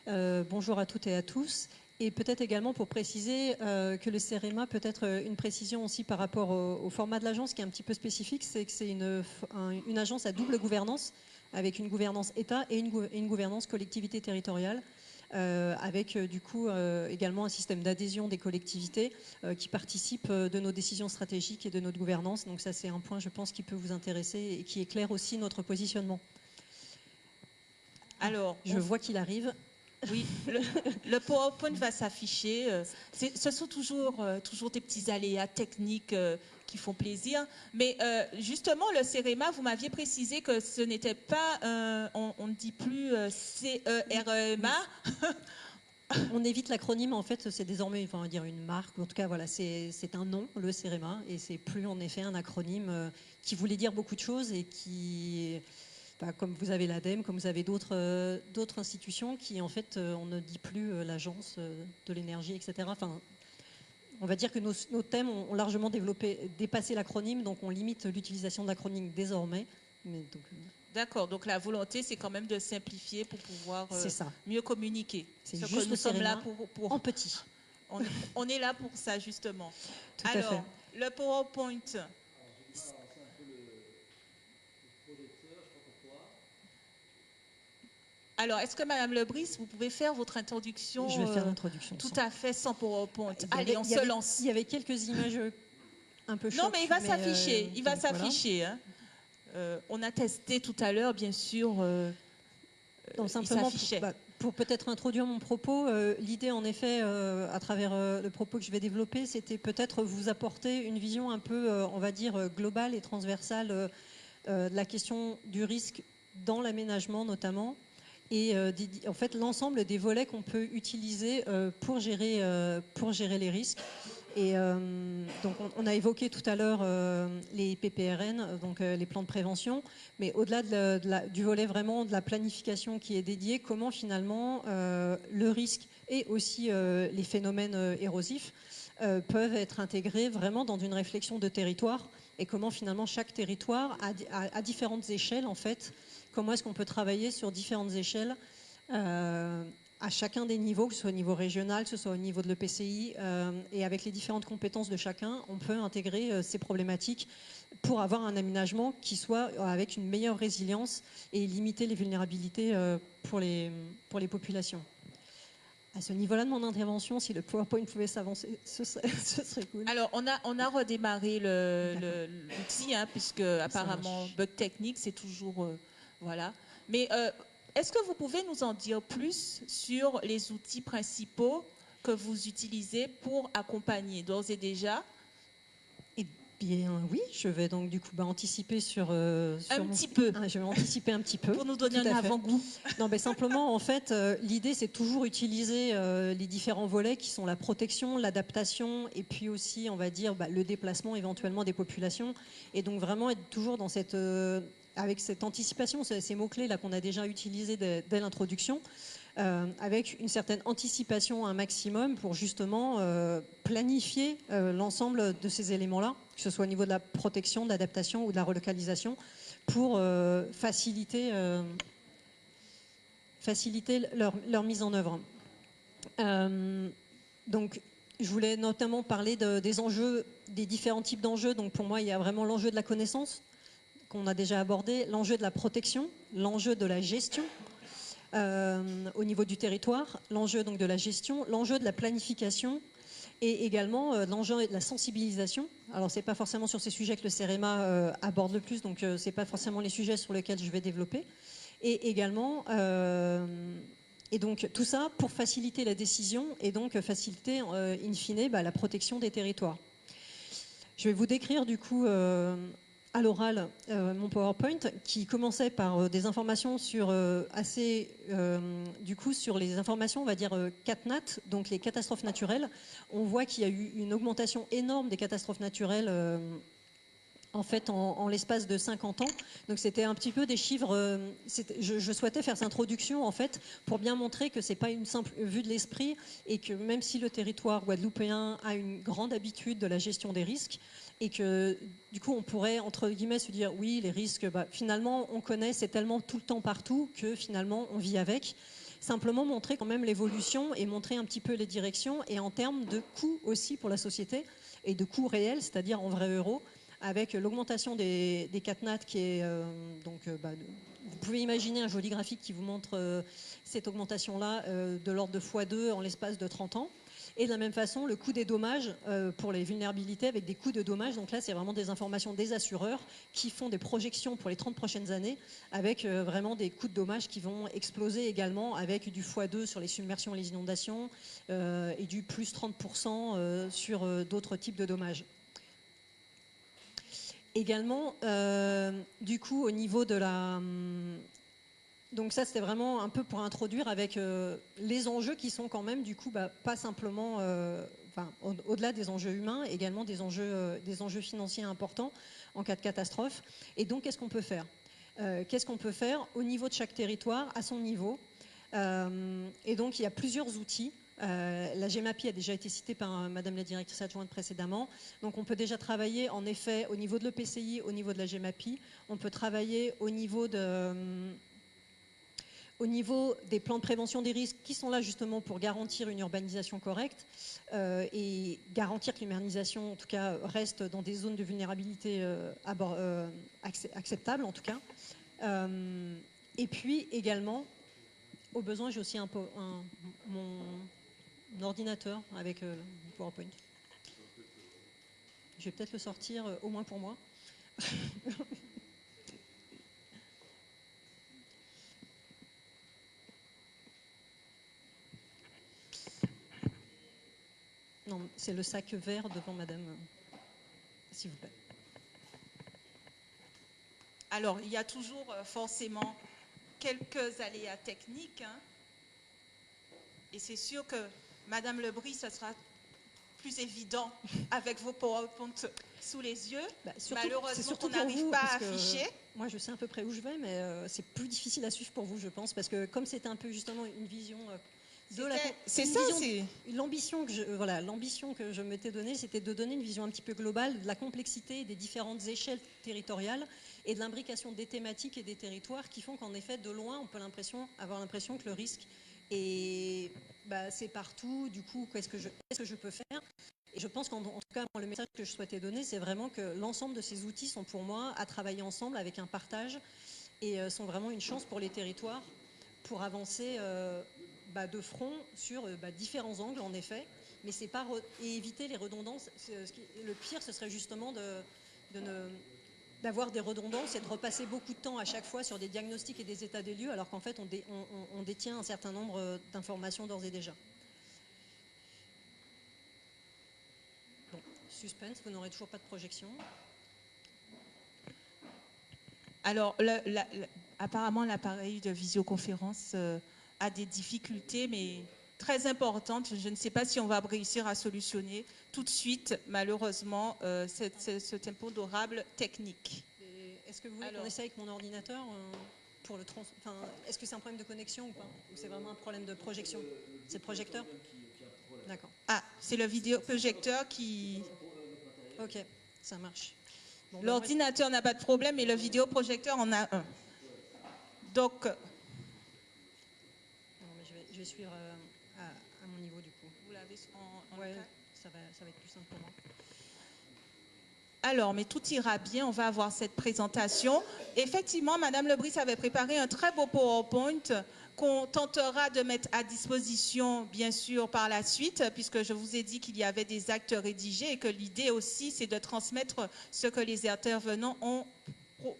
C: Bonjour à toutes et à tous. Et peut-être également pour préciser que le CEREMA, peut-être une précision aussi par rapport au format de l'agence qui est un petit peu spécifique, c'est que c'est une agence à double gouvernance, avec une gouvernance État et une gouvernance collectivité territoriale, avec du coup également un système d'adhésion des collectivités qui participent de nos décisions stratégiques et de notre gouvernance. Donc ça, c'est un point, je pense, qui peut vous intéresser et qui éclaire aussi notre positionnement.
A: Alors,
C: je vois qu'il arrive.
A: Oui, le PowerPoint va s'afficher. Ce sont toujours des petits aléas techniques qui font plaisir. Mais justement, le CEREMA, vous m'aviez précisé que ce n'était pas, on ne dit plus CEREMA.
C: On évite l'acronyme, en fait, c'est désormais, on va dire une marque, ou en tout cas, voilà, c'est un nom, le CEREMA, et c'est plus en effet un acronyme qui voulait dire beaucoup de choses et qui... comme vous avez l'ADEME, comme vous avez d'autres institutions qui, en fait, on ne dit plus l'agence de l'énergie, etc. Enfin, on va dire que nos thèmes ont largement dépassé l'acronyme, donc on limite l'utilisation de l'acronyme désormais.
A: D'accord, donc la volonté, c'est quand même de simplifier pour pouvoir mieux communiquer.
C: C'est juste que nous sommes là pour en petit.
A: On est là pour ça, justement.
C: Tout à fait.
A: Le PowerPoint... Alors, est-ce que Madame Lebris, vous pouvez faire votre introduction?
C: Je vais faire l'introduction.
A: Tout à fait, sans PowerPoint. Allez, on se lance.
C: Il y avait quelques images un peu
A: Non,
C: choc,
A: mais il va s'afficher. Il va
C: donc voilà.
A: s'afficher. Hein. On a testé tout à l'heure, bien sûr.
C: Donc
A: il
C: simplement
A: s'affichait.
C: pour peut-être introduire mon propos, l'idée en effet, à travers le propos que je vais développer, c'était peut-être vous apporter une vision un peu, on va dire, globale et transversale de la question du risque dans l'aménagement notamment, et en fait l'ensemble des volets qu'on peut utiliser pour gérer les risques. Et donc on a évoqué tout à l'heure les PPRN, donc les plans de prévention, mais au-delà du volet vraiment de la planification qui est dédié, comment finalement le risque et aussi les phénomènes érosifs peuvent être intégrés vraiment dans une réflexion de territoire, et comment finalement chaque territoire à différentes échelles en fait, comment est-ce qu'on peut travailler sur différentes échelles à chacun des niveaux, que ce soit au niveau régional, que ce soit au niveau de l'EPCI, et avec les différentes compétences de chacun, on peut intégrer ces problématiques pour avoir un aménagement qui soit avec une meilleure résilience et limiter les vulnérabilités pour les populations. À ce niveau-là de mon intervention, si le PowerPoint pouvait s'avancer, ce serait cool.
A: Alors, on a redémarré l'outil, hein, puisque apparemment, bug technique, c'est toujours... voilà. Mais est-ce que vous pouvez nous en dire plus sur les outils principaux que vous utilisez pour accompagner d'ores et déjà?
C: Eh bien oui, je vais donc du coup anticiper sur
A: petit peu.
C: Je vais anticiper un petit peu.
A: Pour nous donner un avant-goût.
C: Non, mais simplement, en fait, l'idée, c'est toujours utiliser les différents volets qui sont la protection, l'adaptation, et puis aussi, on va dire, le déplacement éventuellement des populations. Et donc vraiment être toujours dans cette, avec cette anticipation, ces mots-clés là qu'on a déjà utilisés dès l'introduction. Avec une certaine anticipation, un maximum, pour justement planifier l'ensemble de ces éléments-là, que ce soit au niveau de la protection, de l'adaptation ou de la relocalisation, pour faciliter leur mise en œuvre. Donc, je voulais notamment parler des enjeux, des différents types d'enjeux. Donc, pour moi, il y a vraiment l'enjeu de la connaissance, qu'on a déjà abordé, l'enjeu de la protection, l'enjeu de la gestion, au niveau du territoire, l'enjeu donc de la gestion, l'enjeu de la planification, et également l'enjeu de la sensibilisation. Alors c'est pas forcément sur ces sujets que le CEREMA aborde le plus, donc c'est pas forcément les sujets sur lesquels je vais développer. Et également, et donc tout ça pour faciliter la décision et donc faciliter in fine la protection des territoires. Je vais vous décrire du coup à l'oral mon PowerPoint, qui commençait par des informations sur du coup sur les informations, on va dire CatNat, donc les catastrophes naturelles. On voit qu'il y a eu une augmentation énorme des catastrophes naturelles en fait en l'espace de 50 ans. Donc c'était un petit peu des chiffres, je souhaitais faire cette introduction en fait pour bien montrer que c'est pas une simple vue de l'esprit, et que même si le territoire guadeloupéen a une grande habitude de la gestion des risques, et que du coup on pourrait entre guillemets se dire oui, les risques finalement on connaît, c'est tellement tout le temps partout que finalement on vit avec. Simplement montrer quand même l'évolution et montrer un petit peu les directions, et en termes de coûts aussi pour la société, et de coûts réels, c'est-à-dire en vrais euros, avec l'augmentation des CatNat qui est vous pouvez imaginer un joli graphique qui vous montre cette augmentation-là de l'ordre de x2 en l'espace de 30 ans. Et de la même façon, le coût des dommages pour les vulnérabilités, avec des coûts de dommages. Donc là, c'est vraiment des informations des assureurs qui font des projections pour les 30 prochaines années, avec vraiment des coûts de dommages qui vont exploser également, avec du x2 sur les submersions et les inondations, et du plus 30% sur d'autres types de dommages. Également, du coup, au niveau de la... Donc ça, c'était vraiment un peu pour introduire avec les enjeux qui sont quand même, du coup, pas simplement, au-delà des enjeux humains, également des enjeux financiers importants en cas de catastrophe. Et donc, qu'est-ce qu'on peut faire ? Qu'est-ce qu'on peut faire au niveau de chaque territoire, à son niveau ? Et donc, il y a plusieurs outils. La GEMAPI a déjà été citée par Madame la directrice adjointe précédemment. Donc on peut déjà travailler en effet au niveau de l'EPCI, au niveau de la GEMAPI. On peut travailler au niveau des plans de prévention des risques, qui sont là justement pour garantir une urbanisation correcte et garantir que l'urbanisation en tout cas reste dans des zones de vulnérabilité acceptables en tout cas. Et puis également, au besoin, j'ai aussi mon ordinateur avec PowerPoint. Je vais peut-être le sortir, au moins pour moi. Non, c'est le sac vert devant madame, s'il vous plaît.
A: Alors, il y a toujours forcément quelques aléas techniques, hein. Et c'est sûr que Madame Lebris, ça sera plus évident avec vos PowerPoint sous les yeux. Malheureusement, on n'arrive pas à afficher.
C: Moi, je sais à peu près où je vais, mais c'est plus difficile à suivre pour vous, je pense, parce que comme c'était un peu justement une vision l'ambition que je m'étais donnée, c'était de donner une vision un petit peu globale de la complexité des différentes échelles territoriales et de l'imbrication des thématiques et des territoires qui font qu'en effet, de loin, on peut avoir l'impression que le risque est c'est partout. Du coup, qu'est-ce que je peux faire? Et je pense qu'en tout cas, le message que je souhaitais donner, c'est vraiment que l'ensemble de ces outils sont pour moi à travailler ensemble avec un partage et sont vraiment une chance pour les territoires pour avancer de front sur différents angles, en effet, mais c'est pas et éviter les redondances. Le pire, ce serait justement d'avoir des redondances et de repasser beaucoup de temps à chaque fois sur des diagnostics et des états des lieux, alors qu'en fait, on détient un certain nombre d'informations d'ores et déjà. Bon, suspense, vous n'aurez toujours pas de projection.
A: Alors, apparemment, l'appareil de visioconférence a des difficultés, mais très importantes. Je ne sais pas si on va réussir à solutionner tout de suite, malheureusement, ce tempo d'orable technique.
C: Est-ce que vous voulez qu'on essaye avec mon ordinateur pour le est-ce que c'est un problème de connexion ou pas? Ou c'est vraiment un problème de projection? C'est le projecteur? D'accord.
A: Ah, c'est le vidéoprojecteur qui...
C: Ok, ça marche. Bon,
A: l'ordinateur n'a pas de problème, mais le vidéoprojecteur en a un. Donc...
C: Non, mais je vais suivre à mon niveau du coup.
A: Vous l'avez en
C: ouais, ça va être plus simple pour moi.
A: Alors, mais tout ira bien, on va avoir cette présentation. Effectivement, Madame Lebris avait préparé un très beau PowerPoint qu'on tentera de mettre à disposition, bien sûr, par la suite, puisque je vous ai dit qu'il y avait des actes rédigés et que l'idée aussi, c'est de transmettre ce que les intervenants ont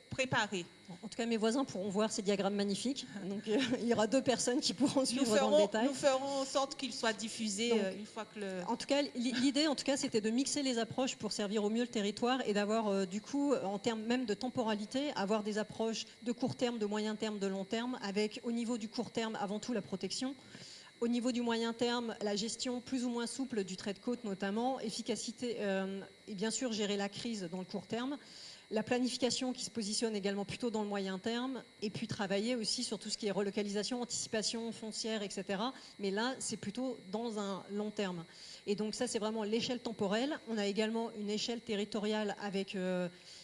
A: préparé.
C: En tout cas, mes voisins pourront voir ces diagrammes magnifiques. Donc, il y aura 2 personnes qui pourront suivre dans le détail.
A: Nous ferons en sorte qu'ils soient diffusés une fois que le...
C: En tout cas, l'idée, c'était de mixer les approches pour servir au mieux le territoire et d'avoir, du coup, en termes même de temporalité, avoir des approches de court terme, de moyen terme, de long terme, avec au niveau du court terme, avant tout, la protection. Au niveau du moyen terme, la gestion plus ou moins souple du trait de côte, notamment, efficacité et bien sûr gérer la crise dans le court terme. La planification qui se positionne également plutôt dans le moyen terme, et puis travailler aussi sur tout ce qui est relocalisation, anticipation foncière, etc. Mais là, c'est plutôt dans un long terme. Et donc ça, c'est vraiment l'échelle temporelle. On a également une échelle territoriale avec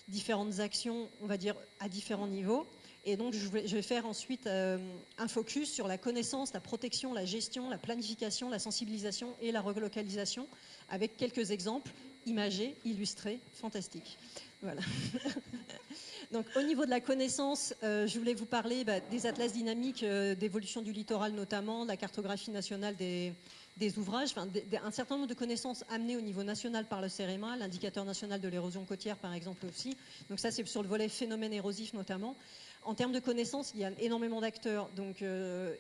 C: différentes actions, on va dire, à différents niveaux. Et donc, je vais faire ensuite un focus sur la connaissance, la protection, la gestion, la planification, la sensibilisation et la relocalisation, avec quelques exemples imagés, illustrés, fantastiques. Voilà. Donc, au niveau de la connaissance, je voulais vous parler des atlas dynamiques d'évolution du littoral notamment, de la cartographie nationale des ouvrages, un certain nombre de connaissances amenées au niveau national par le CEREMA, l'indicateur national de l'érosion côtière par exemple aussi. Donc ça, c'est sur le volet phénomène érosif notamment. En termes de connaissances, il y a énormément d'acteurs, donc que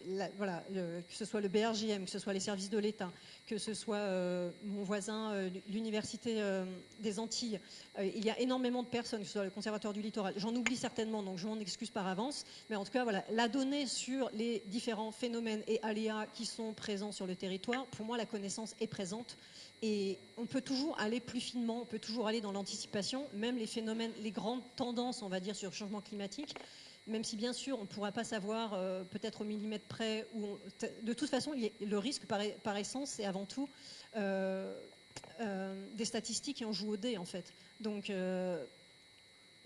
C: ce soit le BRJM, que ce soit les services de l'État, que ce soit mon voisin, l'Université des Antilles. Il y a énormément de personnes, que ce soit le Conservatoire du littoral. J'en oublie certainement, donc je m'en excuse par avance. Mais en tout cas, voilà, la donnée sur les différents phénomènes et aléas qui sont présents sur le territoire, pour moi, la connaissance est présente. Et on peut toujours aller plus finement, on peut toujours aller dans l'anticipation, même les phénomènes, les grandes tendances, on va dire, sur le changement climatique. Même si bien sûr on ne pourra pas savoir peut-être au millimètre près, de toute façon le risque par essence c'est avant tout des statistiques et on joue au dé en fait. Donc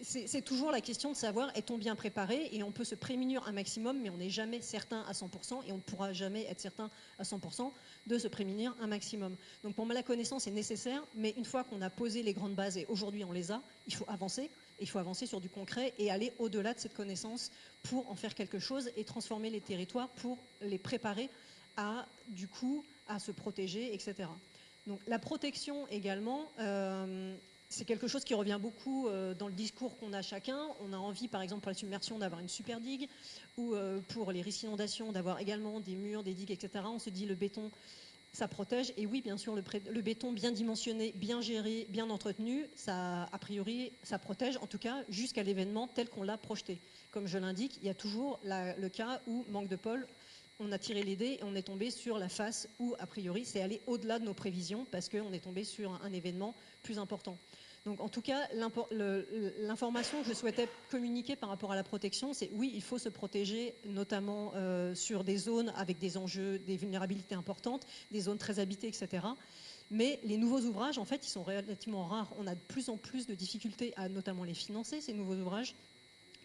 C: c'est toujours la question de savoir est-on bien préparé, et on peut se prémunir un maximum mais on n'est jamais certain à 100% et on ne pourra jamais être certain à 100% de se prémunir un maximum. Donc pour moi la connaissance est nécessaire, mais une fois qu'on a posé les grandes bases, et aujourd'hui on les a, il faut avancer. Il faut avancer sur du concret et aller au-delà de cette connaissance pour en faire quelque chose et transformer les territoires pour les préparer à se protéger, etc. Donc la protection également, c'est quelque chose qui revient beaucoup dans le discours qu'on a chacun. On a envie, par exemple, pour la submersion, d'avoir une super digue, ou pour les risques d'inondation, d'avoir également des murs, des digues, etc. On se dit le béton, ça protège. Et oui, bien sûr, le béton bien dimensionné, bien géré, bien entretenu, ça, a priori, ça protège, en tout cas, jusqu'à l'événement tel qu'on l'a projeté. Comme je l'indique, il y a toujours le cas où, manque de pôle, on a tiré les dés et on est tombé sur la face où, a priori, c'est allé au-delà de nos prévisions parce qu'on est tombé sur un événement plus important. Donc, en tout cas, l'information que je souhaitais communiquer par rapport à la protection, c'est oui, il faut se protéger, notamment sur des zones avec des enjeux, des vulnérabilités importantes, des zones très habitées, etc. Mais les nouveaux ouvrages, en fait, ils sont relativement rares. On a de plus en plus de difficultés à notamment les financer, ces nouveaux ouvrages.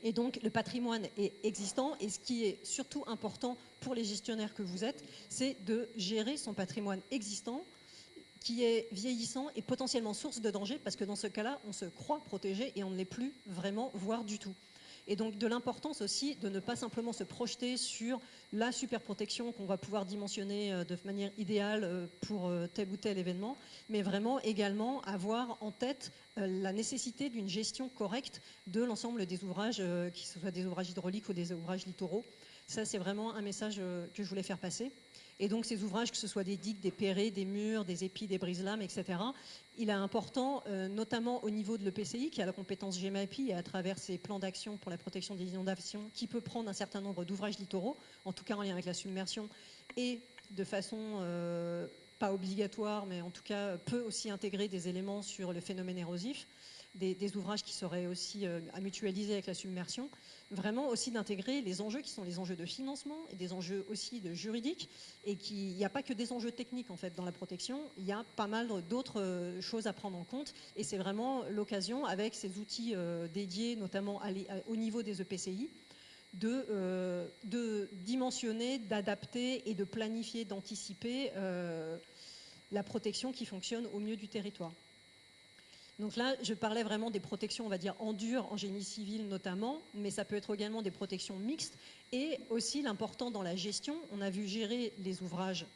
C: Et donc, le patrimoine est existant. Et ce qui est surtout important pour les gestionnaires que vous êtes, c'est de gérer son patrimoine existant, qui est vieillissant et potentiellement source de danger, parce que dans ce cas-là, on se croit protégé et on ne l'est plus vraiment, voire du tout. Et donc de l'importance aussi de ne pas simplement se projeter sur la super protection qu'on va pouvoir dimensionner de manière idéale pour tel ou tel événement, mais vraiment également avoir en tête la nécessité d'une gestion correcte de l'ensemble des ouvrages, que ce soit des ouvrages hydrauliques ou des ouvrages littoraux. Ça, c'est vraiment un message que je voulais faire passer. Et donc ces ouvrages, que ce soit des digues, des perrés, des murs, des épis, des brise-lames, etc., il est important, notamment au niveau de l'EPCI, qui a la compétence GEMAPI et à travers ses plans d'action pour la protection des inondations, qui peut prendre un certain nombre d'ouvrages littoraux, en tout cas en lien avec la submersion, et de façon pas obligatoire, mais en tout cas peut aussi intégrer des éléments sur le phénomène érosif, des ouvrages qui seraient aussi à mutualiser avec la submersion. Vraiment aussi d'intégrer les enjeux qui sont les enjeux de financement et des enjeux aussi de juridique, et il n'y a pas que des enjeux techniques en fait dans la protection, il y a pas mal d'autres choses à prendre en compte, et c'est vraiment l'occasion avec ces outils dédiés notamment au niveau des EPCI de dimensionner, d'adapter et de planifier, d'anticiper la protection qui fonctionne au mieux du territoire. Donc là, je parlais vraiment des protections, on va dire, en dur, en génie civil notamment, mais ça peut être également des protections mixtes, et aussi l'important dans la gestion, on a vu gérer les ouvrages,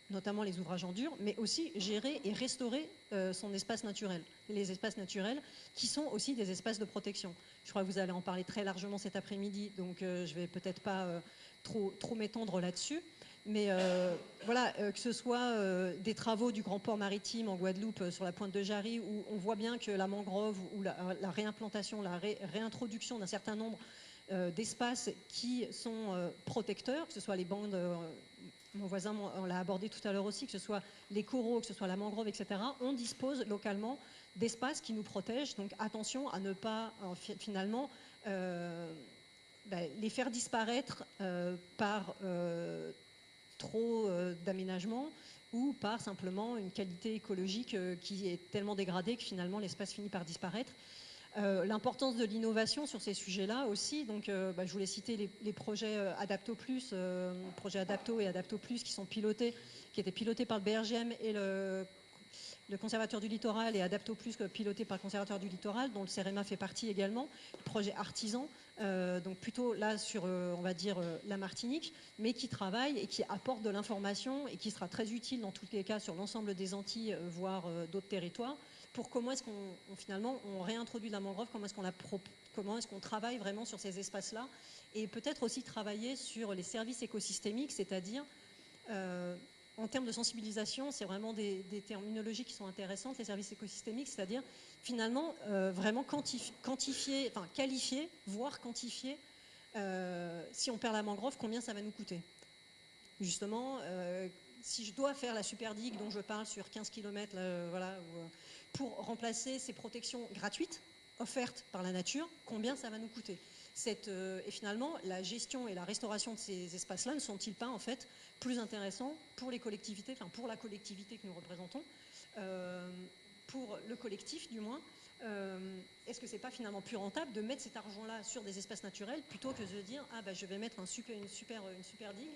C: notamment les ouvrages en dur, mais aussi gérer et restaurer son espace naturel. Les espaces naturels qui sont aussi des espaces de protection. Je crois que vous allez en parler très largement cet après-midi, donc je ne vais peut-être pas trop m'étendre là-dessus. Mais voilà, que ce soit des travaux du Grand Port Maritime en Guadeloupe sur la pointe de Jarry, où on voit bien que la mangrove ou la réimplantation, la réintroduction d'un certain nombre d'espaces qui sont protecteurs, que ce soit les bandes, mon voisin on l'a abordé tout à l'heure aussi, que ce soit les coraux, que ce soit la mangrove, etc. On dispose localement d'espaces qui nous protègent. Donc attention à ne pas finalement les faire disparaître par trop d'aménagement ou par simplement une qualité écologique qui est tellement dégradée que finalement l'espace finit par disparaître. L'importance de l'innovation sur ces sujets-là aussi, donc je voulais citer les projets Adapto Plus, projets Adapto et Adapto Plus qui étaient pilotés par le BRGM et le Conservateur du Littoral, et Adapto Plus piloté par le Conservateur du Littoral, dont le CEREMA fait partie également, projet artisan, donc plutôt là sur, on va dire, la Martinique, mais qui travaille et qui apporte de l'information et qui sera très utile dans tous les cas sur l'ensemble des Antilles, voire d'autres territoires, pour comment est-ce qu'on finalement on réintroduit la mangrove, comment est-ce qu'on travaille vraiment sur ces espaces-là, et peut-être aussi travailler sur les services écosystémiques, c'est-à-dire en termes de sensibilisation, c'est vraiment des terminologies qui sont intéressantes, les services écosystémiques, c'est-à-dire finalement vraiment qualifier, voire quantifier, si on perd la mangrove, combien ça va nous coûter. Justement, si je dois faire la super digue dont je parle sur 15 km, voilà, pour remplacer ces protections gratuites offertes par la nature, combien ça va nous coûter. Et finalement, la gestion et la restauration de ces espaces-là ne sont-ils pas en fait plus intéressants pour les collectivités, enfin pour la collectivité que nous représentons, pour le collectif du moins, est-ce que c'est pas finalement plus rentable de mettre cet argent-là sur des espaces naturels plutôt que de dire je vais mettre une super digue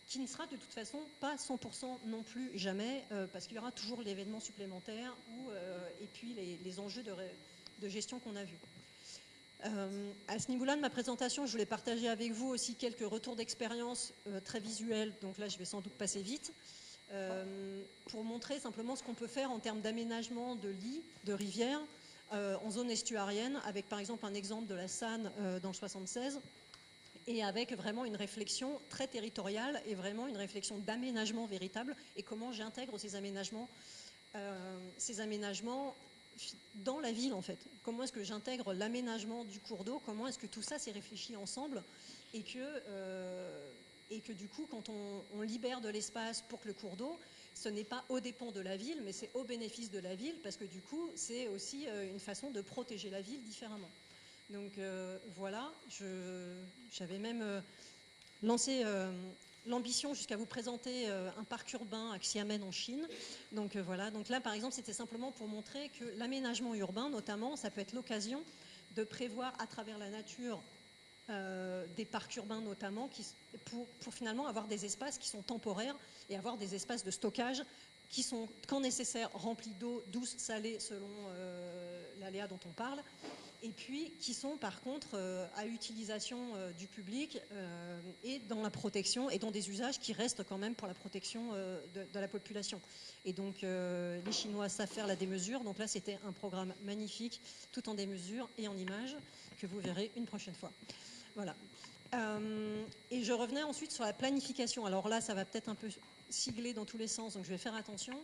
C: qui ne sera de toute façon pas 100% non plus jamais, parce qu'il y aura toujours l'événement supplémentaire et puis les enjeux de gestion qu'on a vus. À ce niveau-là de ma présentation, je voulais partager avec vous aussi quelques retours d'expérience très visuels, donc là je vais sans doute passer vite. pour montrer simplement ce qu'on peut faire en termes d'aménagement de lits, de rivières, en zone estuarienne, avec par exemple un exemple de la Sanne dans le 76, et avec vraiment une réflexion très territoriale et vraiment une réflexion d'aménagement véritable, et comment j'intègre ces aménagements dans la ville en fait. Comment est-ce que j'intègre l'aménagement du cours d'eau, comment est-ce que tout ça s'est réfléchi ensemble, et que du coup quand on libère de l'espace pour que le cours d'eau, ce n'est pas aux dépens de la ville, mais c'est au bénéfice de la ville, parce que du coup c'est aussi une façon de protéger la ville différemment. Donc voilà, j'avais même lancé l'ambition jusqu'à vous présenter un parc urbain à Xiamen en Chine. Donc voilà, donc là par exemple c'était simplement pour montrer que l'aménagement urbain notamment, ça peut être l'occasion de prévoir à travers la nature des parcs urbains notamment pour finalement avoir des espaces qui sont temporaires et avoir des espaces de stockage qui sont quand nécessaire remplis d'eau douce, salée selon l'aléa dont on parle, et puis qui sont par contre à utilisation du public et dans la protection et dans des usages qui restent quand même pour la protection de la population. Et donc les Chinois savent faire la démesure, donc là c'était un programme magnifique tout en démesure et en images que vous verrez une prochaine fois. Voilà. Et je revenais ensuite sur la planification. Alors là ça va peut-être un peu sigler dans tous les sens, donc je vais faire attention.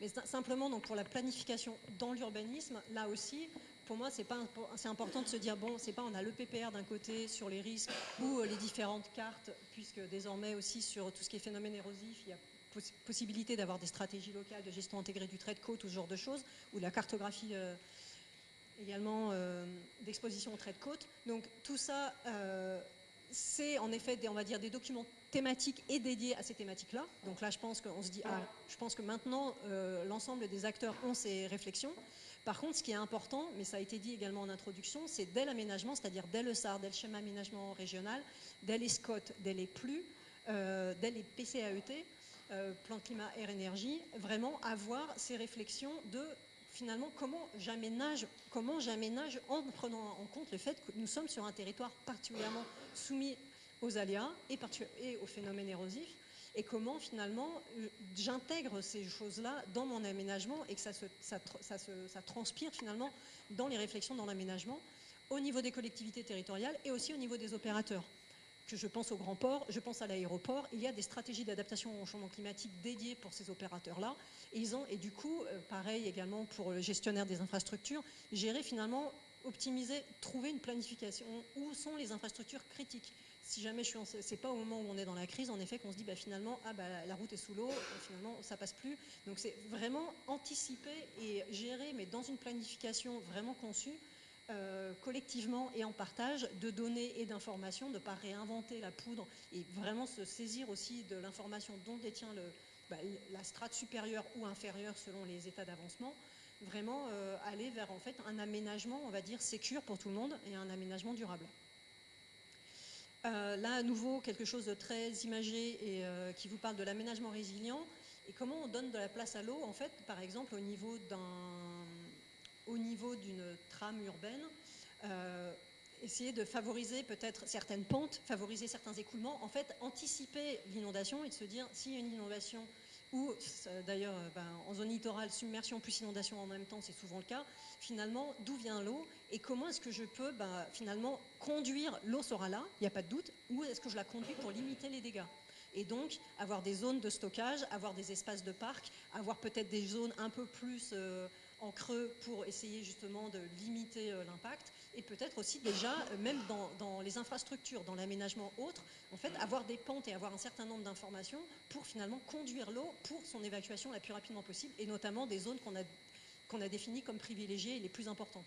C: Mais simplement donc pour la planification dans l'urbanisme, là aussi, pour moi, c'est important de se dire, bon, c'est pas on a le PPR d'un côté sur les risques ou les différentes cartes, puisque désormais aussi sur tout ce qui est phénomène érosif, il y a possibilité d'avoir des stratégies locales de gestion intégrée du trait de côte ou ce genre de choses, ou de la cartographie également d'exposition au trait de côte. Donc tout ça, c'est en effet on va dire des documents thématiques et dédiés à ces thématiques-là. Donc là, je pense qu'on se dit, je pense que maintenant, l'ensemble des acteurs ont ces réflexions. Par contre, ce qui est important, mais ça a été dit également en introduction, c'est dès l'aménagement, c'est-à-dire dès le SAR, dès le schéma aménagement régional, dès les SCOT, dès les PLU, dès les PCAET, plan climat, air, énergie, vraiment avoir ces réflexions de finalement comment j'aménage en prenant en compte le fait que nous sommes sur un territoire particulièrement soumis aux aléas et aux phénomènes érosifs, et comment finalement j'intègre ces choses-là dans mon aménagement et que ça transpire finalement dans les réflexions dans l'aménagement au niveau des collectivités territoriales et aussi au niveau des opérateurs. Que je pense aux grands ports, je pense à l'aéroport, il y a des stratégies d'adaptation au changement climatique dédiées pour ces opérateurs-là. Et du coup, pareil également pour le gestionnaire des infrastructures, gérer finalement, optimiser, trouver une planification. Où sont les infrastructures critiques ? Si jamais c'est pas au moment où on est dans la crise, en effet, qu'on se dit finalement, la route est sous l'eau, finalement ça passe plus. Donc c'est vraiment anticiper et gérer, mais dans une planification vraiment conçue, collectivement et en partage de données et d'informations, de ne pas réinventer la poudre et vraiment se saisir aussi de l'information dont détient la strate supérieure ou inférieure selon les états d'avancement, vraiment aller vers en fait un aménagement, on va dire, sécure pour tout le monde et un aménagement durable. Là, à nouveau, quelque chose de très imagé et qui vous parle de l'aménagement résilient et comment on donne de la place à l'eau, en fait, par exemple, au niveau d'une trame urbaine, essayer de favoriser peut-être certaines pentes, favoriser certains écoulements, en fait, anticiper l'inondation et de se dire, s'il y a une inondation, ou d'ailleurs en zone littorale, submersion plus inondation en même temps, c'est souvent le cas, finalement, d'où vient l'eau et comment est-ce que je peux finalement conduire, l'eau sera là, il n'y a pas de doute, où est-ce que je la conduis pour limiter les dégâts. Et donc, avoir des zones de stockage, avoir des espaces de parc, avoir peut-être des zones un peu plus en creux pour essayer justement de limiter l'impact, et peut-être aussi déjà, même dans les infrastructures, dans l'aménagement autre, en fait, avoir des pentes et avoir un certain nombre d'informations pour finalement conduire l'eau pour son évacuation la plus rapidement possible, et notamment des zones qu'on a définies comme privilégiées et les plus importantes.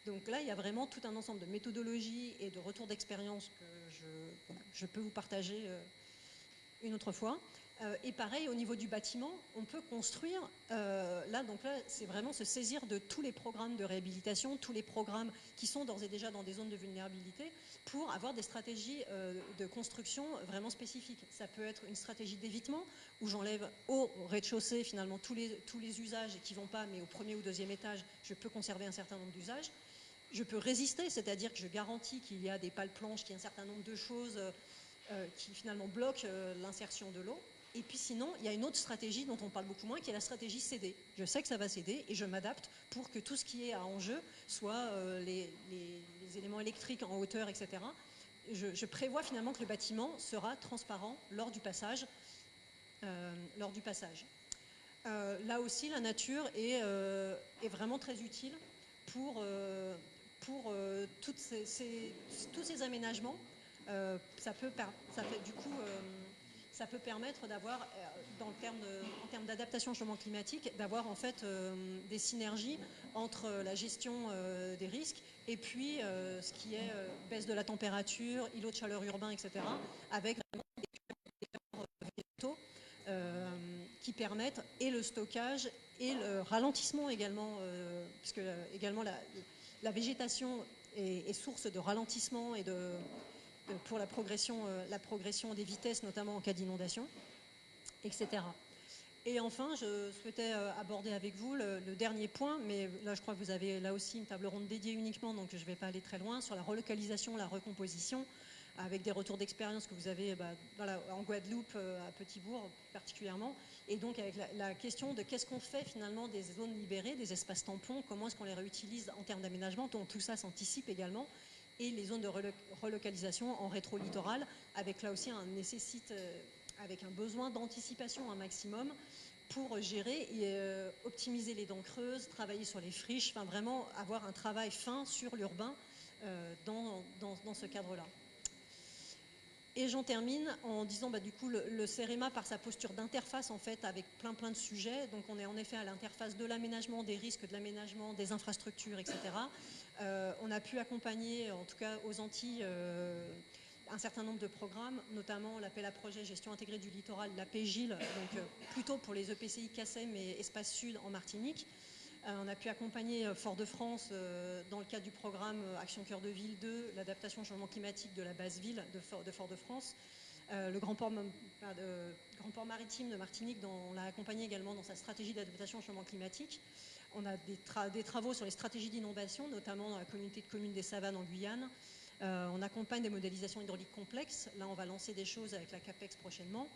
C: Donc là, il y a vraiment tout un ensemble de méthodologies et de retours d'expérience que je peux vous partager une autre fois. Et pareil, au niveau du bâtiment, on peut construire, donc là, c'est vraiment se saisir de tous les programmes de réhabilitation, tous les programmes qui sont d'ores et déjà dans des zones de vulnérabilité, pour avoir des stratégies de construction vraiment spécifiques. Ça peut être une stratégie d'évitement, où j'enlève au rez-de-chaussée, finalement, tous les usages qui ne vont pas, mais au premier ou deuxième étage, je peux conserver un certain nombre d'usages. Je peux résister, c'est-à-dire que je garantis qu'il y a des pales planches, qu'il y a un certain nombre de choses qui finalement bloquent l'insertion de l'eau. Et puis sinon, il y a une autre stratégie dont on parle beaucoup moins, qui est la stratégie céder. Je sais que ça va céder et je m'adapte pour que tout ce qui est à enjeu, soit les éléments électriques en hauteur, etc. Je prévois finalement que le bâtiment sera transparent lors du passage. Là aussi, la nature est vraiment très utile pour tous ces aménagements. Ça peut permettre d'avoir, en termes d'adaptation au changement climatique, d'avoir en fait des synergies entre la gestion des risques et puis ce qui est baisse de la température, îlots de chaleur urbains, etc., avec vraiment des végétaux qui permettent et le stockage et le ralentissement également, puisque également la végétation est source de ralentissement et pour la progression des vitesses, notamment en cas d'inondation, etc. Et enfin, je souhaitais aborder avec vous le dernier point, mais là je crois que vous avez là aussi une table ronde dédiée uniquement, donc je ne vais pas aller très loin, sur la relocalisation, la recomposition, avec des retours d'expérience que vous avez en Guadeloupe, à Petit-Bourg particulièrement, et donc avec la question de qu'est-ce qu'on fait finalement des zones libérées, des espaces tampons, comment est-ce qu'on les réutilise en termes d'aménagement, dont tout ça s'anticipe également, et les zones de relocalisation en rétro-littoral, avec là aussi avec un besoin d'anticipation un maximum pour gérer et optimiser les dents creuses, travailler sur les friches, enfin vraiment avoir un travail fin sur l'urbain dans ce cadre-là. Et j'en termine en disant du coup le CEREMA, par sa posture d'interface en fait avec plein de sujets, donc on est en effet à l'interface de l'aménagement, des risques de l'aménagement, des infrastructures, etc. On a pu accompagner, en tout cas aux Antilles, un certain nombre de programmes, notamment l'appel à projet gestion intégrée du littoral, l'APGIL, donc plutôt pour les EPCI CACEM et Espace Sud en Martinique. On a pu accompagner Fort-de-France dans le cadre du programme Action Cœur de Ville 2, l'adaptation au changement climatique de la base ville de Fort-de-France. Le Grand Port maritime de Martinique, on l'a accompagné également dans sa stratégie d'adaptation au changement climatique. On a des travaux sur les stratégies d'inondation, notamment dans la communauté de communes des Savanes en Guyane. On accompagne des modélisations hydrauliques complexes. Là, on va lancer des choses avec la CAPEX prochainement.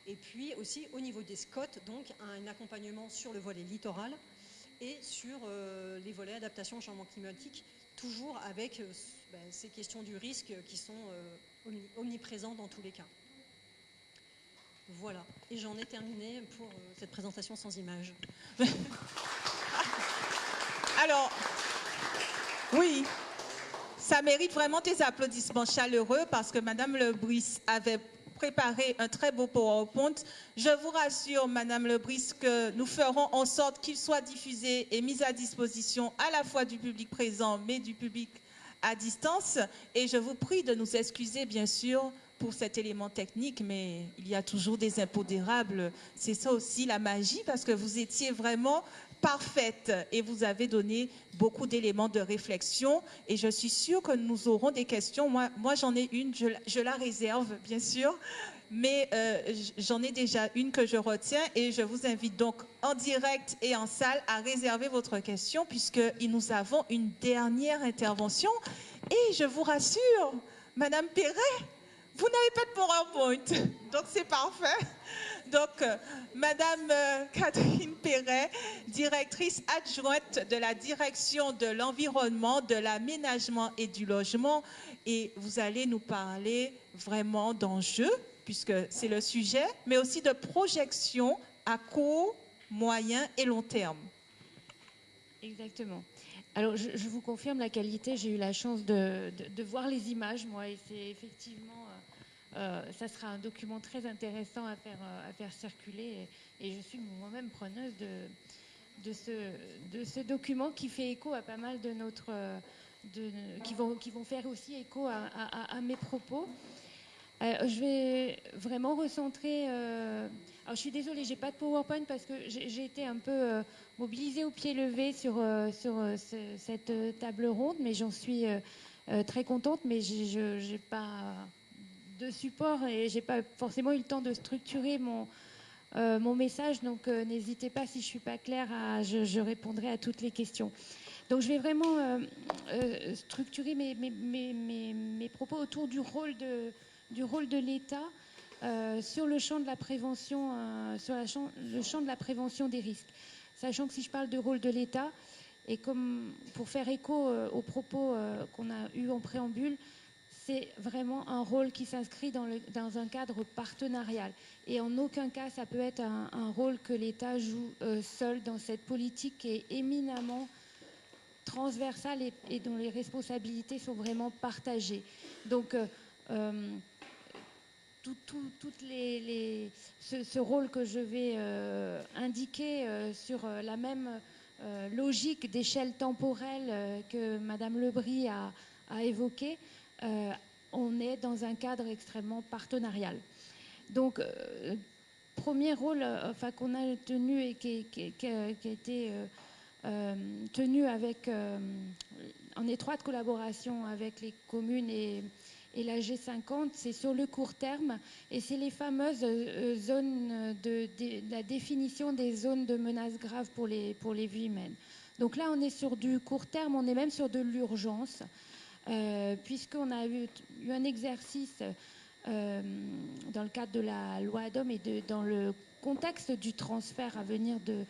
C: Et puis aussi, au niveau des SCOT, donc un accompagnement sur le volet littoral et sur les volets adaptation au changement climatique, toujours avec ces questions du risque qui sont omniprésentes dans tous les cas. Voilà, et j'en ai terminé pour cette présentation sans images.
A: Alors, oui, ça mérite vraiment des applaudissements chaleureux parce que Madame Lebris avait préparé un très beau PowerPoint. Je vous rassure, Madame Lebris, que nous ferons en sorte qu'il soit diffusé et mis à disposition à la fois du public présent, mais du public à distance. Et je vous prie de nous excuser, bien sûr, pour cet élément technique, mais il y a toujours des impondérables. C'est ça aussi la magie, parce que vous étiez vraiment parfaite et vous avez donné beaucoup d'éléments de réflexion et je suis sûre que nous aurons des questions. Moi j'en ai une, je la réserve bien sûr, mais j'en ai déjà une que je retiens et je vous invite donc en direct et en salle à réserver votre question puisque nous avons une dernière intervention et je vous rassure, Madame Perret, vous n'avez pas de PowerPoint, donc c'est parfait. Donc, Madame Catherine Perret, directrice adjointe de la direction de l'environnement, de l'aménagement et du logement. Et vous allez nous parler vraiment d'enjeux, puisque c'est le sujet, mais aussi de projection à court, moyen et long terme.
D: Exactement. Alors, je vous confirme la qualité. J'ai eu la chance de voir les images, moi, et c'est effectivement... ça sera un document très intéressant à faire circuler et je suis moi-même preneuse de ce document qui fait écho à pas mal de qui vont faire aussi écho à mes propos. Je vais vraiment recentrer. Alors je suis désolée, j'ai pas de PowerPoint parce que j'ai été un peu mobilisée au pied levé sur cette table ronde, mais j'en suis très contente. Mais j'ai pas de support et j'ai pas forcément eu le temps de structurer mon message, donc n'hésitez pas si je suis pas claire, je répondrai à toutes les questions. Donc je vais vraiment structurer mes propos autour du rôle de l'État sur le champ de la prévention, le champ de la prévention des risques. Sachant que si je parle de rôle de l'État, et comme pour faire écho aux propos qu'on a eus en préambule, c'est vraiment un rôle qui s'inscrit dans un cadre partenarial. Et en aucun cas, ça peut être un rôle que l'État joue seul dans cette politique qui est éminemment transversale et dont les responsabilités sont vraiment partagées. Donc, ce rôle que je vais indiquer sur la même logique d'échelle temporelle que Madame Lebris a évoqué, on est dans un cadre extrêmement partenarial. Donc, premier rôle qu'on a tenu et qui a été tenu en étroite collaboration avec les communes et la G50, c'est sur le court terme et c'est les fameuses zones la définition des zones de menaces graves pour les vies humaines. Donc là, on est sur du court terme, on est même sur de l'urgence, puisqu'on a eu un exercice dans le cadre de la loi ADOM et dans le contexte du transfert à venir de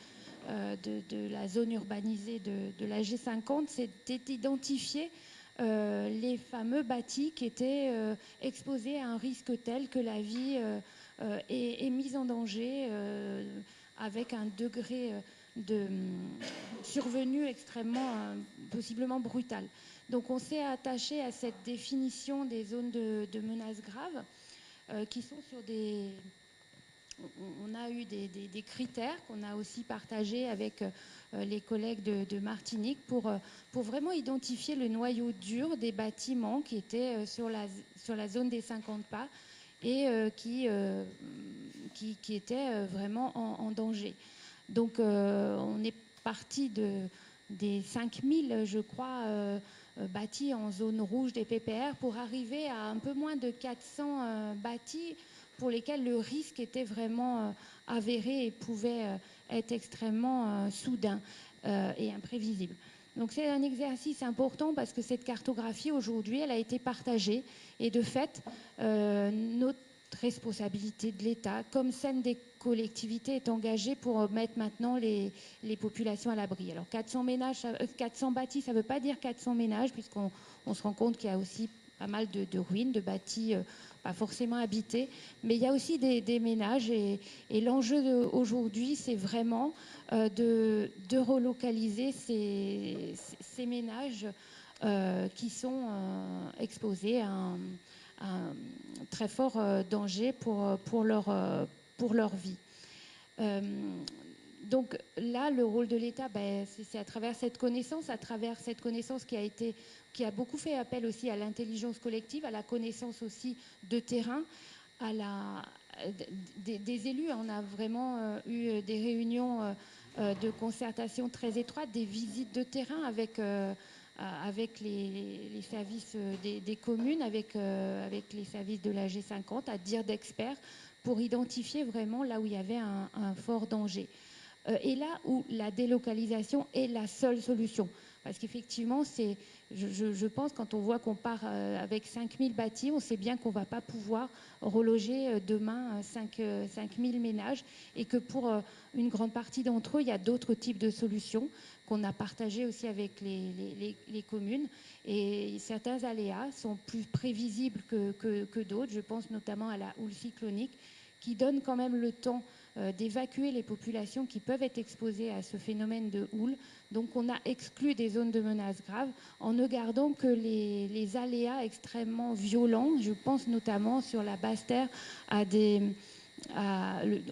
D: la zone urbanisée de la G50, c'était d'identifier les fameux bâtis qui étaient exposés à un risque tel que la vie est mise en danger avec un degré de survenue extrêmement, possiblement brutal. Donc on s'est attaché à cette définition des zones de menaces graves qui sont sur des... On a eu des critères qu'on a aussi partagés avec les collègues de Martinique pour vraiment identifier le noyau dur des bâtiments qui étaient sur la zone des 50 pas et qui étaient vraiment en danger. Donc on est parti des 5000, je crois, bâtis en zone rouge des PPR pour arriver à un peu moins de 400 bâtis pour lesquels le risque était vraiment avéré et pouvait être extrêmement soudain et imprévisible. Donc c'est un exercice important parce que cette cartographie aujourd'hui, elle a été partagée et de fait, notre responsabilité de l'État, comme celle des collectivités, est engagée pour mettre maintenant les populations à l'abri. Alors 400 bâtis, ça ne veut pas dire 400 ménages puisqu'on se rend compte qu'il y a aussi pas mal de ruines, de bâtis pas forcément habités, mais il y a aussi des ménages et l'enjeu aujourd'hui, c'est vraiment de relocaliser ces ménages qui sont exposés à un très fort danger pour leur vie. Donc là, le rôle de l'État, c'est à travers cette connaissance qui a beaucoup fait appel aussi à l'intelligence collective, à la connaissance aussi de terrain, des élus. On a vraiment eu des réunions de concertation très étroites, des visites de terrain avec les services des communes, avec les services de la G50, à dire d'experts, pour identifier vraiment là où il y avait un fort danger. Et là où la délocalisation est la seule solution. Parce qu'effectivement, je pense, quand on voit qu'on part avec 5000 bâtis, on sait bien qu'on ne va pas pouvoir reloger demain 5000 ménages et que pour une grande partie d'entre eux, il y a d'autres types de solutions qu'on a partagées aussi avec les communes. Et certains aléas sont plus prévisibles que d'autres. Je pense notamment à la houle cyclonique qui donne quand même le temps d'évacuer les populations qui peuvent être exposées à ce phénomène de houle. Donc on a exclu des zones de menaces graves en ne gardant que les aléas extrêmement violents. Je pense notamment sur la Basse-Terre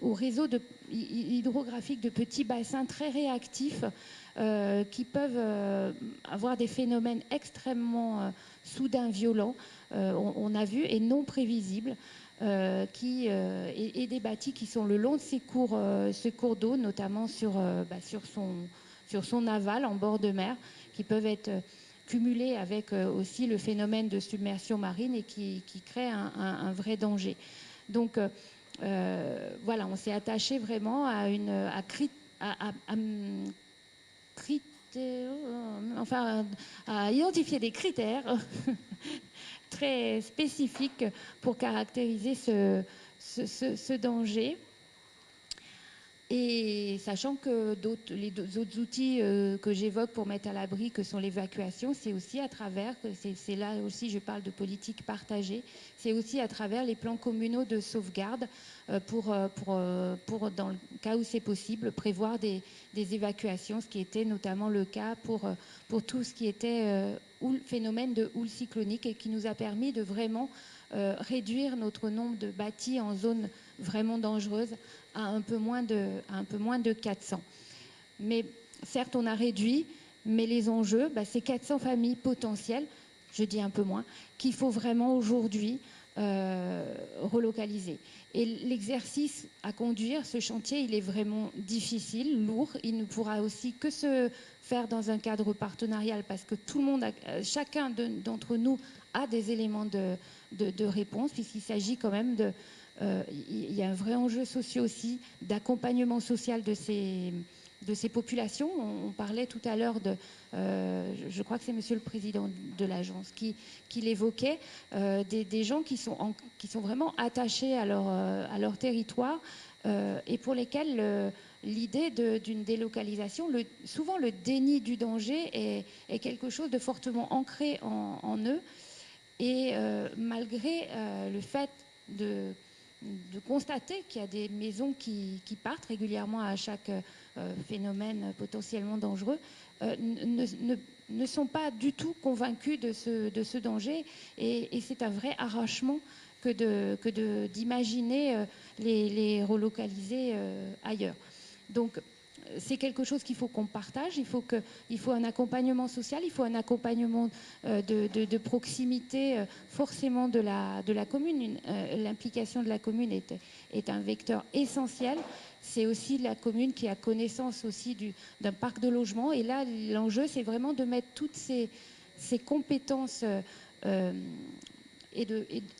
D: au réseau hydrographique de petits bassins très réactifs qui peuvent avoir des phénomènes extrêmement soudains, violents, on a vu, et non prévisibles. Et des bâtis qui sont le long de ces cours d'eau, notamment sur son aval en bord de mer, qui peuvent être cumulés avec aussi le phénomène de submersion marine et qui créent un vrai danger. Donc voilà, on s'est attaché vraiment à identifier des critères très spécifiques pour caractériser ce danger. Et sachant que les autres outils que j'évoque pour mettre à l'abri, que sont l'évacuation, c'est aussi à travers, c'est là aussi je parle de politique partagée, c'est aussi à travers les plans communaux de sauvegarde pour dans le cas où c'est possible, prévoir des évacuations, ce qui était notamment le cas pour tout ce qui était phénomène de houle cyclonique et qui nous a permis de vraiment réduire notre nombre de bâtis en zone vraiment dangereuse à un peu moins de 400. Mais certes, on a réduit, mais les enjeux, c'est 400 familles potentielles, je dis un peu moins, qu'il faut vraiment aujourd'hui relocaliser. Et l'exercice à conduire, ce chantier, il est vraiment difficile, lourd. Il ne pourra aussi que se faire dans un cadre partenarial parce que tout le monde, chacun d'entre nous a des éléments de réponse, puisqu'il s'agit quand même il y a un vrai enjeu social aussi d'accompagnement social de ces populations. On parlait tout à l'heure je crois que c'est Monsieur le Président de l'agence qui l'évoquait, des gens qui sont vraiment attachés à leur territoire et pour lesquels l'idée d'une délocalisation, souvent le déni du danger est quelque chose de fortement ancré en eux. Et malgré le fait de constater qu'il y a des maisons qui partent régulièrement à chaque phénomène potentiellement dangereux, ne sont pas du tout convaincus de ce danger. Et c'est un vrai arrachement que d'imaginer les relocaliser ailleurs. Donc, c'est quelque chose qu'il faut qu'on partage. Il faut un accompagnement social, il faut un accompagnement de proximité forcément de la commune. L'implication de la commune est un vecteur essentiel. C'est aussi la commune qui a connaissance aussi d'un parc de logement. Et là, l'enjeu, c'est vraiment de mettre toutes ces compétences et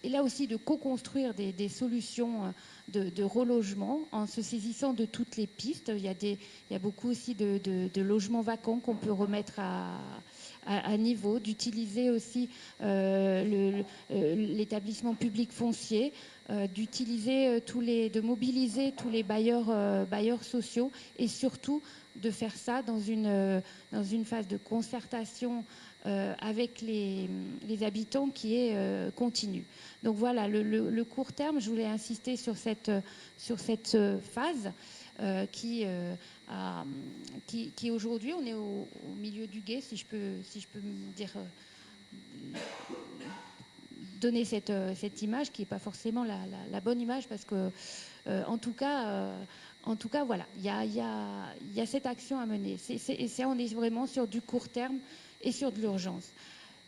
D: là aussi de co-construire des solutions de relogement en se saisissant de toutes les pistes. Il y a beaucoup aussi de logements vacants qu'on peut remettre à niveau, d'utiliser aussi l'établissement public foncier, de mobiliser tous les bailleurs sociaux et surtout de faire ça dans une phase de concertation avec les habitants qui est continue. Donc voilà, le court terme, je voulais insister sur cette phase qui aujourd'hui, on est au milieu du gué, si je peux me dire, donner cette image qui n'est pas forcément la bonne image parce que, en tout cas, voilà, il y a cette action à mener. Et ça, on est vraiment sur du court terme et sur de l'urgence.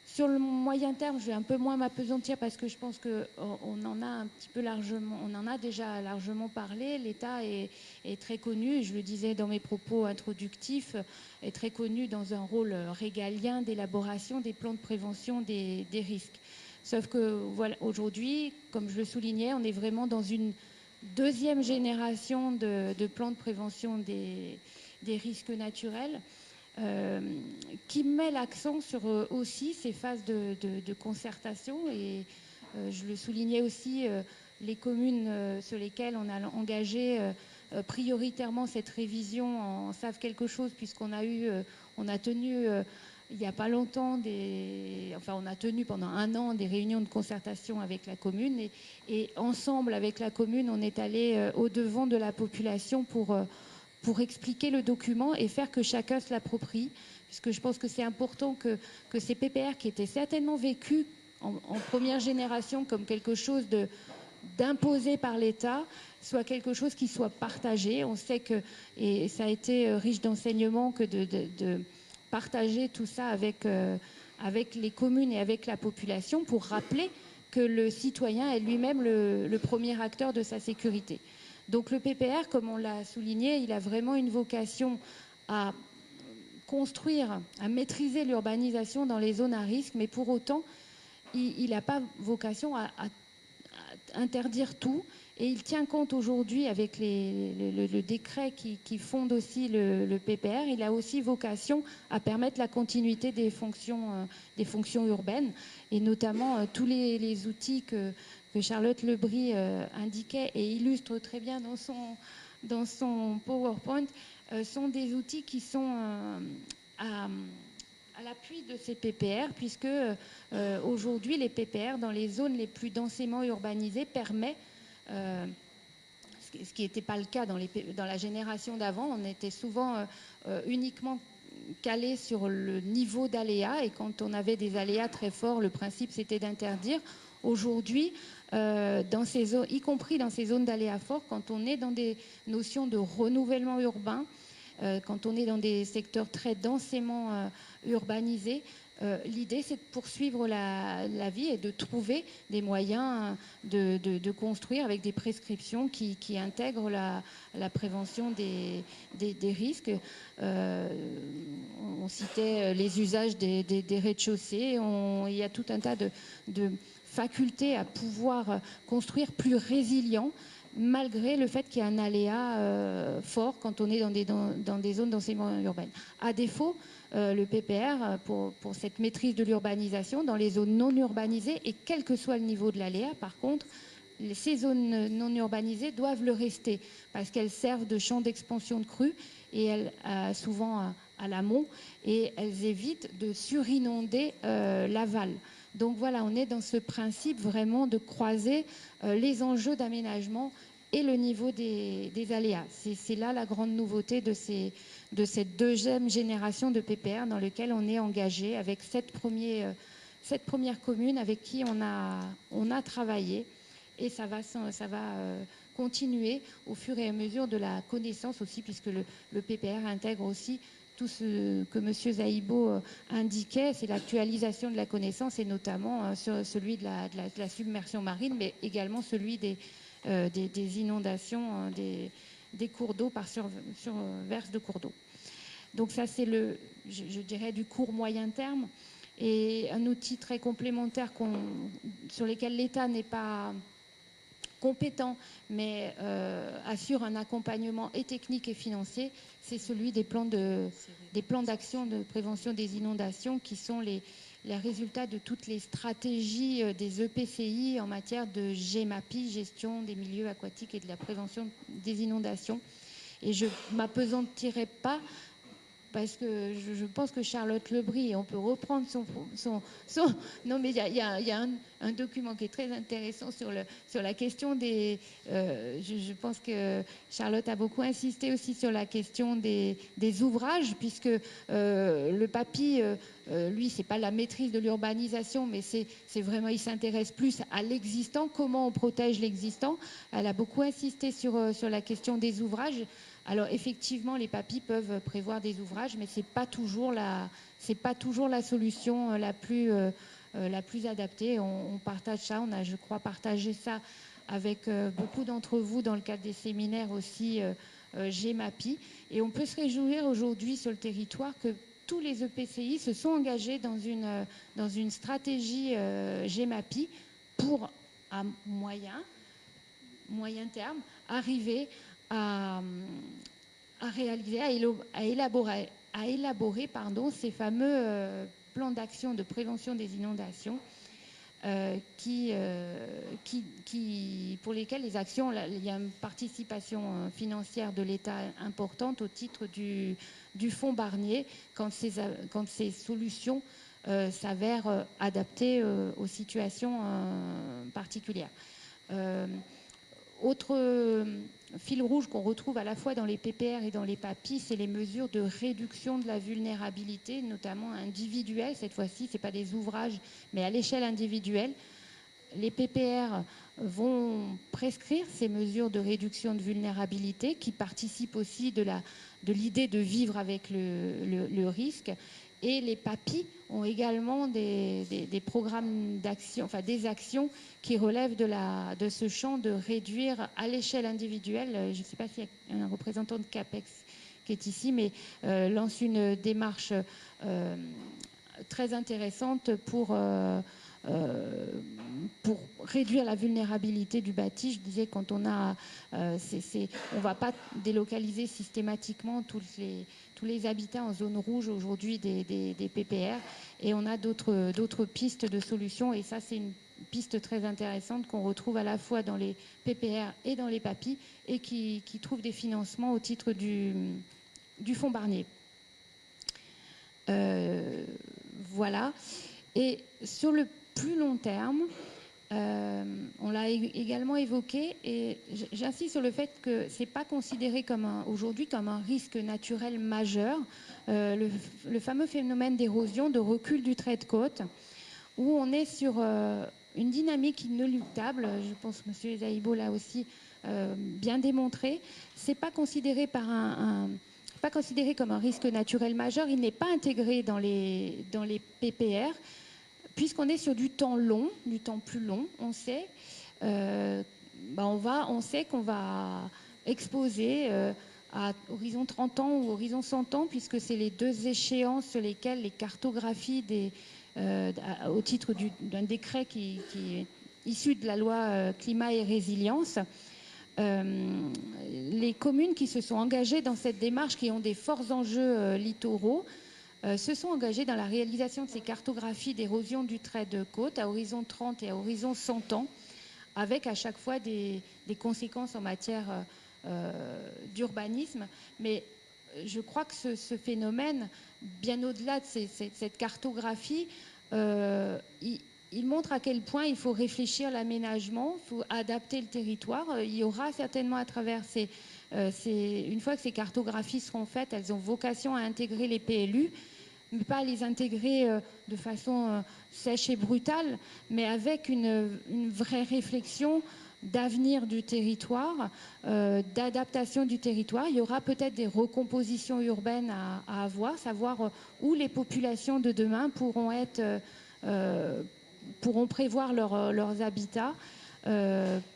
D: Sur le moyen terme, je vais un peu moins m'appesantir parce que je pense qu'on en a un petit peu largement, on en a déjà largement parlé. L'État est très connu, je le disais dans mes propos introductifs, est très connu dans un rôle régalien d'élaboration des plans de prévention des risques. Sauf que voilà, aujourd'hui, comme je le soulignais, on est vraiment dans une deuxième génération de plans de prévention des risques naturels. Qui met l'accent sur aussi ces phases de concertation et je le soulignais aussi, les communes sur lesquelles on a engagé prioritairement cette révision en savent quelque chose puisqu'on a tenu il n'y a pas longtemps on a tenu pendant 1 an des réunions de concertation avec la commune et ensemble avec la commune on est allé au-devant de la population pour expliquer le document et faire que chacun se l'approprie, puisque je pense que c'est important que ces PPR qui étaient certainement vécus en première génération comme quelque chose d'imposé par l'État, soit quelque chose qui soit partagé. On sait que, et ça a été riche d'enseignements, que de partager tout ça avec les communes et avec la population pour rappeler que le citoyen est lui-même le premier acteur de sa sécurité. Donc le PPR, comme on l'a souligné, il a vraiment une vocation à construire, à maîtriser l'urbanisation dans les zones à risque, mais pour autant, il n'a pas vocation à interdire tout. Et il tient compte aujourd'hui, avec le décret qui fonde aussi le PPR, il a aussi vocation à permettre la continuité des fonctions urbaines, et notamment tous les outils que que Charlotte Lebris indiquait et illustre très bien dans son PowerPoint, sont des outils qui sont à l'appui de ces PPR, puisque aujourd'hui les PPR dans les zones les plus densément urbanisées permet, ce qui n'était pas le cas dans la génération d'avant, on était souvent uniquement calé sur le niveau d'aléas, et quand on avait des aléas très forts, le principe c'était d'interdire. Aujourd'hui, dans ces zones, y compris dans ces zones d'aléas forts, quand on est dans des notions de renouvellement urbain, quand on est dans des secteurs très densément urbanisés, l'idée c'est de poursuivre la vie et de trouver des moyens de construire avec des prescriptions qui intègrent la prévention des risques. On citait les usages des rez-de-chaussée, il y a tout un tas de facultés à pouvoir construire plus résilient, malgré le fait qu'il y a un aléa fort quand on est dans des zones densément urbaines. À défaut, le PPR, pour cette maîtrise de l'urbanisation, dans les zones non urbanisées, et quel que soit le niveau de l'aléa, par contre, ces zones non urbanisées doivent le rester, parce qu'elles servent de champ d'expansion de crues, et elles, souvent à l'amont, et elles évitent de surinonder l'aval. Donc voilà, on est dans ce principe vraiment de croiser les enjeux d'aménagement et le niveau des aléas. C'est là la grande nouveauté de cette deuxième génération de PPR dans lequel on est engagé avec sept premières communes avec qui on a travaillé, et ça va continuer au fur et à mesure de la connaissance aussi, puisque le PPR intègre aussi tout ce que M. Zaïbo indiquait, c'est l'actualisation de la connaissance, et notamment sur celui de la submersion marine, mais également celui des inondations des cours d'eau par surverse de cours d'eau. Donc ça, c'est je dirais, du court moyen terme. Et un outil très complémentaire sur lequel l'État n'est pas compétent, mais assure un accompagnement et technique et financier, c'est celui des plans d'action de prévention des inondations, qui sont les résultats de toutes les stratégies des EPCI en matière de GEMAPI, gestion des milieux aquatiques et de la prévention des inondations. Et je ne m'appesantirai pas, parce que je pense que Charlotte Lebris, on peut reprendre son non, mais il y a un document qui est très intéressant sur la question des... je pense que Charlotte a beaucoup insisté aussi sur la question des ouvrages, puisque le PAPI, lui, c'est pas la maîtrise de l'urbanisation, mais c'est vraiment, il s'intéresse plus à l'existant, comment on protège l'existant. Elle a beaucoup insisté sur la question des ouvrages. Alors effectivement, les PAPI peuvent prévoir des ouvrages, mais c'est pas toujours la solution la plus adaptée. On partage ça, on a, je crois, partagé ça avec beaucoup d'entre vous dans le cadre des séminaires aussi GEMAPI. Et on peut se réjouir aujourd'hui sur le territoire que tous les EPCI se sont engagés dans une stratégie GEMAPI pour, à moyen terme, arriver à réaliser, à élaborer ces fameux plans d'action de prévention des inondations pour lesquels les actions, il y a une participation financière de l'État importante au titre du fonds Barnier quand ces solutions s'avèrent adaptées aux situations particulières. Autre fil rouge qu'on retrouve à la fois dans les PPR et dans les PAPI, c'est les mesures de réduction de la vulnérabilité, notamment individuelle. Cette fois-ci, ce n'est pas des ouvrages, mais à l'échelle individuelle. Les PPR vont prescrire ces mesures de réduction de vulnérabilité qui participent aussi de l'idée de vivre avec le risque. Et les PAPI ont également des programmes d'action, enfin des actions qui relèvent de ce champ de réduire à l'échelle individuelle. Je ne sais pas s'il y a un représentant de CAPEX qui est ici, mais lance une démarche très intéressante pour réduire la vulnérabilité du bâti. Je disais, quand on a, on va pas délocaliser systématiquement tous les habitats en zone rouge aujourd'hui des PPR, et on a d'autres pistes de solutions, et ça c'est une piste très intéressante qu'on retrouve à la fois dans les PPR et dans les PAPI et qui trouvent des financements au titre du fonds Barnier. Voilà. Et sur le plus long terme, on l'a également évoqué, et j'insiste sur le fait que ce n'est pas considéré aujourd'hui comme un risque naturel majeur, le fameux phénomène d'érosion, de recul du trait de côte, où on est sur une dynamique inéluctable. Je pense que M. Zaïbo l'a aussi bien démontré. Ce n'est pas considéré pas considéré comme un risque naturel majeur. Il n'est pas intégré dans les PPR, puisqu'on est sur du temps long, du temps plus long. On sait, on sait qu'on va exposer à horizon 30 ans ou horizon 100 ans, puisque c'est les deux échéances sur lesquelles les cartographies au titre d'un décret qui est issu de la loi climat et résilience. Les communes qui se sont engagées dans cette démarche, qui ont des forts enjeux littoraux, se sont engagées dans la réalisation de ces cartographies d'érosion du trait de côte à horizon 30 et à horizon 100 ans, avec à chaque fois des conséquences en matière d'urbanisme. Mais je crois que ce phénomène, bien au-delà de cette cartographie, il montre à quel point il faut réfléchir l'aménagement, il faut adapter le territoire. Il y aura certainement à travers une fois que ces cartographies seront faites, elles ont vocation à intégrer les PLU, mais pas à les intégrer de façon sèche et brutale, mais avec une vraie réflexion d'avenir du territoire, d'adaptation du territoire. Il y aura peut-être des recompositions urbaines à avoir, savoir où les populations de demain pourront prévoir leurs habitats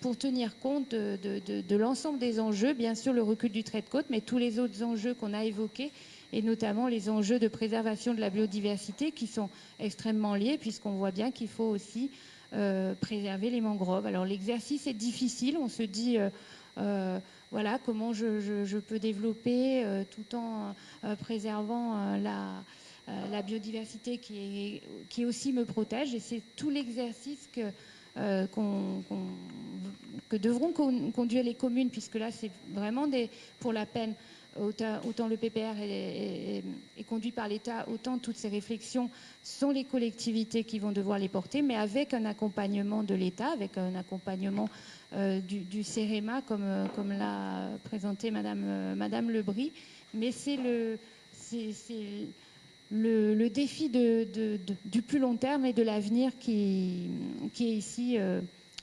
D: pour tenir compte de l'ensemble des enjeux, bien sûr le recul du trait de côte, mais tous les autres enjeux qu'on a évoqués, et notamment les enjeux de préservation de la biodiversité qui sont extrêmement liés, puisqu'on voit bien qu'il faut aussi préserver les mangroves. Alors l'exercice est difficile, on se dit voilà comment je peux développer tout en préservant la biodiversité qui aussi me protège, et c'est tout l'exercice que devront conduire les communes, puisque là c'est vraiment pour la peine, autant le PPR est conduit par l'État, autant toutes ces réflexions sont les collectivités qui vont devoir les porter, mais avec un accompagnement de l'État, avec un accompagnement du CEREMA, comme l'a présenté Madame Lebris. Mais c'est le défi du plus long terme et de l'avenir qui est ici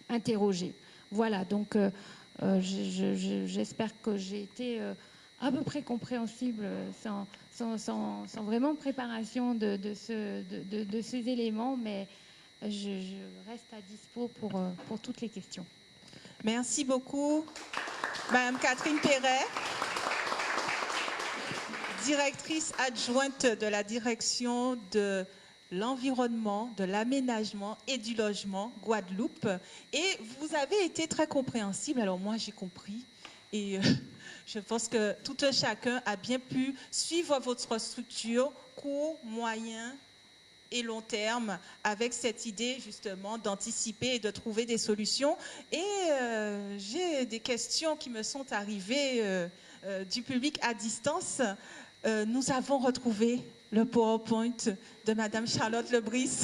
D: interrogé. Voilà, donc j'espère que j'ai été à peu près compréhensible sans vraiment préparation de ces éléments, mais je reste à dispo pour toutes les questions.
A: Merci beaucoup, Madame Catherine Perret, directrice adjointe de la direction de l'environnement, de l'aménagement et du logement Guadeloupe. Et vous avez été très compréhensible, alors moi j'ai compris. Et je pense que tout un chacun a bien pu suivre votre structure court, moyen et long terme, avec cette idée justement d'anticiper et de trouver des solutions. Et j'ai des questions qui me sont arrivées du public à distance. Nous avons retrouvé le PowerPoint de Madame Charlotte Lebris.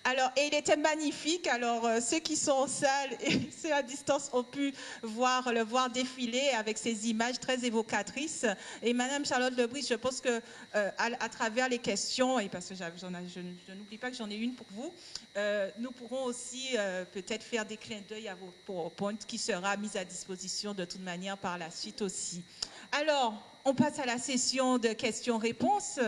A: Alors, et il était magnifique. Alors, ceux qui sont en salle et ceux à distance ont pu le voir défiler avec ces images très évocatrices. Et Madame Charlotte Lebris, je pense que à travers les questions, et parce que je n'oublie pas que j'en ai une pour vous, nous pourrons aussi peut-être faire des clins d'œil à vos PowerPoint qui sera mise à disposition de toute manière par la suite aussi. Alors, on passe à la session de questions-réponses.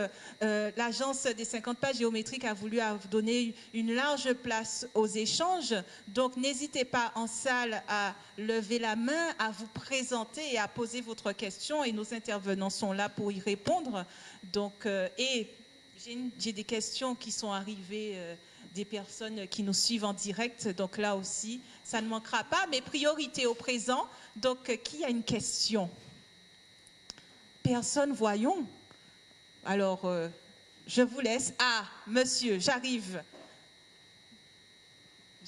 A: L'agence des 50 pages géométriques a voulu donner une large place aux échanges. Donc, n'hésitez pas en salle à lever la main, à vous présenter et à poser votre question. Et nos intervenants sont là pour y répondre. Donc, et j'ai des questions qui sont arrivées des personnes qui nous suivent en direct. Donc là aussi, ça ne manquera pas. Mais priorité au présent. Donc, qui a une question ? Personne, voyons. Alors, je vous laisse. Ah, monsieur, j'arrive.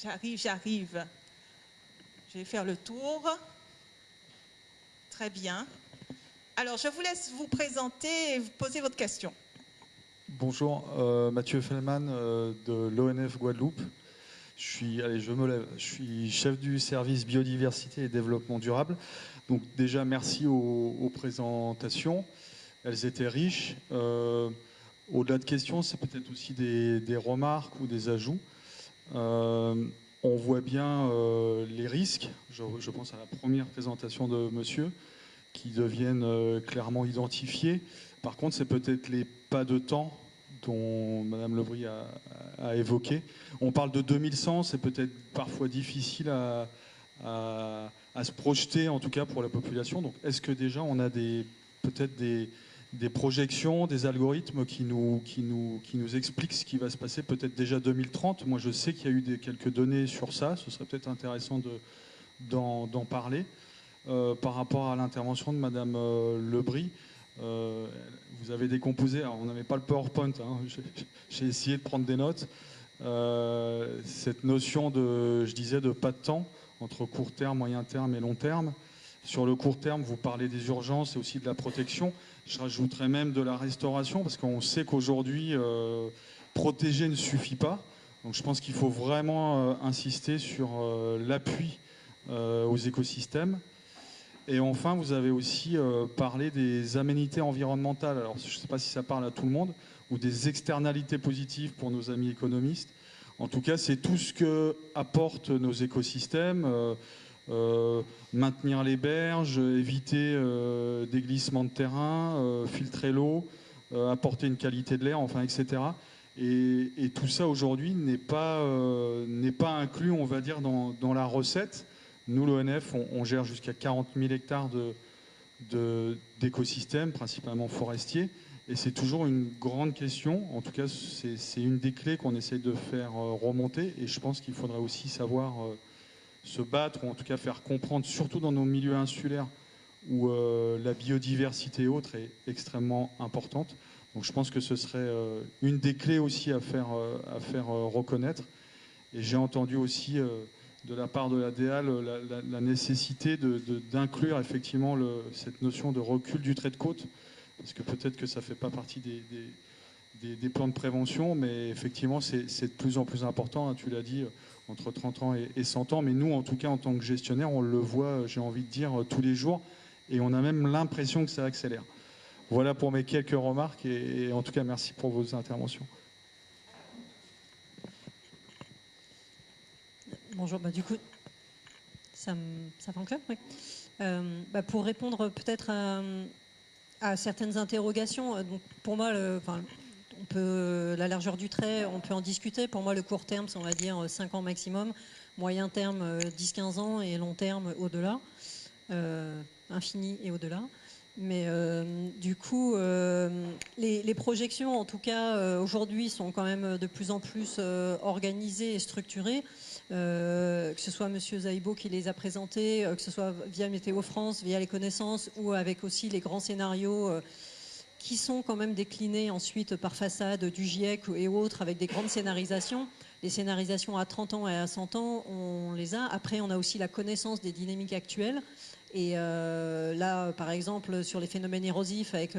A: J'arrive. Je vais faire le tour. Très bien. Alors, je vous laisse vous présenter et vous poser votre question.
E: Bonjour, Mathieu Fellman de l'ONF Guadeloupe. Je me lève. Je suis chef du service biodiversité et développement durable. Donc déjà, merci aux présentations. Elles étaient riches. Au-delà de questions, c'est peut-être aussi des remarques ou des ajouts. On voit bien les risques. Je pense à la première présentation de monsieur, qui deviennent clairement identifiés. Par contre, c'est peut-être les pas de temps dont Madame Lebris a évoqué. On parle de 2100, c'est peut-être parfois difficile à se projeter, en tout cas pour la population. Donc, est-ce que déjà on a peut-être des projections, des algorithmes qui nous expliquent ce qui va se passer peut-être déjà 2030? Moi, je sais qu'il y a eu quelques données sur ça. Ce serait peut-être intéressant d'en parler. Par rapport à l'intervention de Madame Lebris, vous avez décomposé, alors on n'avait pas le PowerPoint, hein, j'ai essayé de prendre des notes, cette notion de pas de temps entre court terme, moyen terme et long terme. Sur le court terme, vous parlez des urgences et aussi de la protection. Je rajouterais même de la restauration, parce qu'on sait qu'aujourd'hui, protéger ne suffit pas. Donc je pense qu'il faut vraiment insister sur l'appui aux écosystèmes. Et enfin, vous avez aussi parlé des aménités environnementales. Alors, je ne sais pas si ça parle à tout le monde, ou des externalités positives pour nos amis économistes. En tout cas, c'est tout ce que apportent nos écosystèmes. Maintenir les berges, éviter des glissements de terrain, filtrer l'eau, apporter une qualité de l'air, enfin, etc. Et tout ça, aujourd'hui, n'est pas inclus, on va dire, dans la recette. Nous, l'ONF, on gère jusqu'à 40 000 hectares d'écosystèmes, principalement forestiers. Et c'est toujours une grande question. En tout cas, c'est une des clés qu'on essaie de faire remonter. Et je pense qu'il faudrait aussi savoir se battre, ou en tout cas faire comprendre, surtout dans nos milieux insulaires, où la biodiversité et autres est extrêmement importante. Donc je pense que ce serait une des clés aussi à faire reconnaître. Et j'ai entendu aussi de la part de la DEAL la nécessité d'inclure effectivement cette notion de recul du trait de côte, parce que peut-être que ça ne fait pas partie des plans de prévention, mais effectivement c'est de plus en plus important, hein, tu l'as dit, entre 30 ans et 100 ans, mais nous en tout cas en tant que gestionnaire, on le voit, j'ai envie de dire, tous les jours, et on a même l'impression que ça accélère. Voilà pour mes quelques remarques, et en tout cas merci pour vos interventions.
C: Bonjour, du coup, ça fonctionne, oui. Pour répondre peut-être à certaines interrogations, donc pour moi, la largeur du trait, on peut en discuter. Pour moi, le court terme, c'est on va dire 5 ans maximum, moyen terme 10-15 ans et long terme au-delà, infini et au-delà. Mais du coup, les projections, en tout cas, aujourd'hui, sont quand même de plus en plus organisées et structurées. Que ce soit M. Zaïbo qui les a présentés, que ce soit via Météo France, via les connaissances, ou avec aussi les grands scénarios qui sont quand même déclinés ensuite par façade du GIEC et autres, avec des grandes scénarisations. Les scénarisations à 30 ans et à 100 ans, on les a. Après, on a aussi la connaissance des dynamiques actuelles. Et là, par exemple, sur les phénomènes érosifs, avec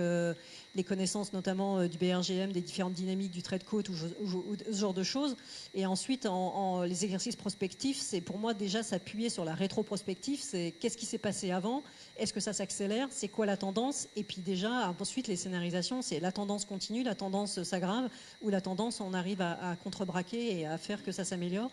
C: les connaissances notamment du BRGM, des différentes dynamiques du trait de côte ou ce genre de choses. Et ensuite, les exercices prospectifs, c'est pour moi déjà s'appuyer sur la rétroprospective. C'est qu'est-ce qui s'est passé avant? Est-ce que ça s'accélère? C'est quoi la tendance? Et puis déjà, ensuite, les scénarisations, c'est la tendance continue, la tendance s'aggrave, ou la tendance, on arrive à contrebraquer et à faire que ça s'améliore.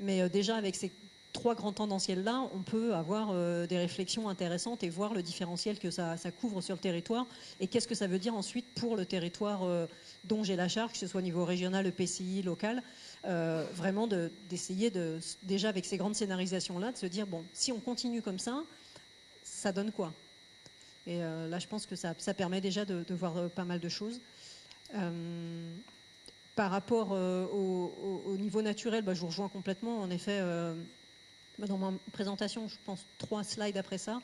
C: Mais déjà, avec ces 3 grands tendanciels-là, on peut avoir des réflexions intéressantes et voir le différentiel que ça couvre sur le territoire et qu'est-ce que ça veut dire ensuite pour le territoire dont j'ai la charge, que ce soit au niveau régional, EPCI, local, vraiment d'essayer déjà avec ces grandes scénarisations-là, de se dire, bon, si on continue comme ça donne quoi? Et là, je pense que ça permet déjà de voir pas mal de choses. Par rapport au niveau naturel, je vous rejoins complètement. En effet, dans ma présentation, je pense 3 slides après ça,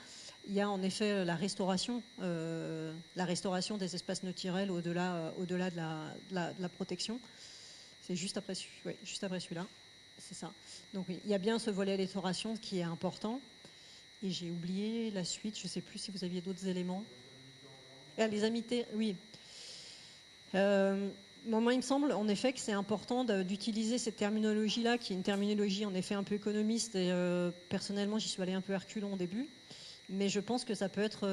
C: il y a en effet la restauration des espaces naturels au-delà de la protection. C'est juste après celui-là. c'est ça. Donc oui, il y a bien ce volet restauration qui est important. Et j'ai oublié la suite, je ne sais plus si vous aviez d'autres éléments. Les amitiés, oui. Moi, il me semble en effet que c'est important d'utiliser cette terminologie-là, qui est une terminologie en effet un peu économiste. Et personnellement, j'y suis allée un peu à reculons au début. Mais je pense que ça peut être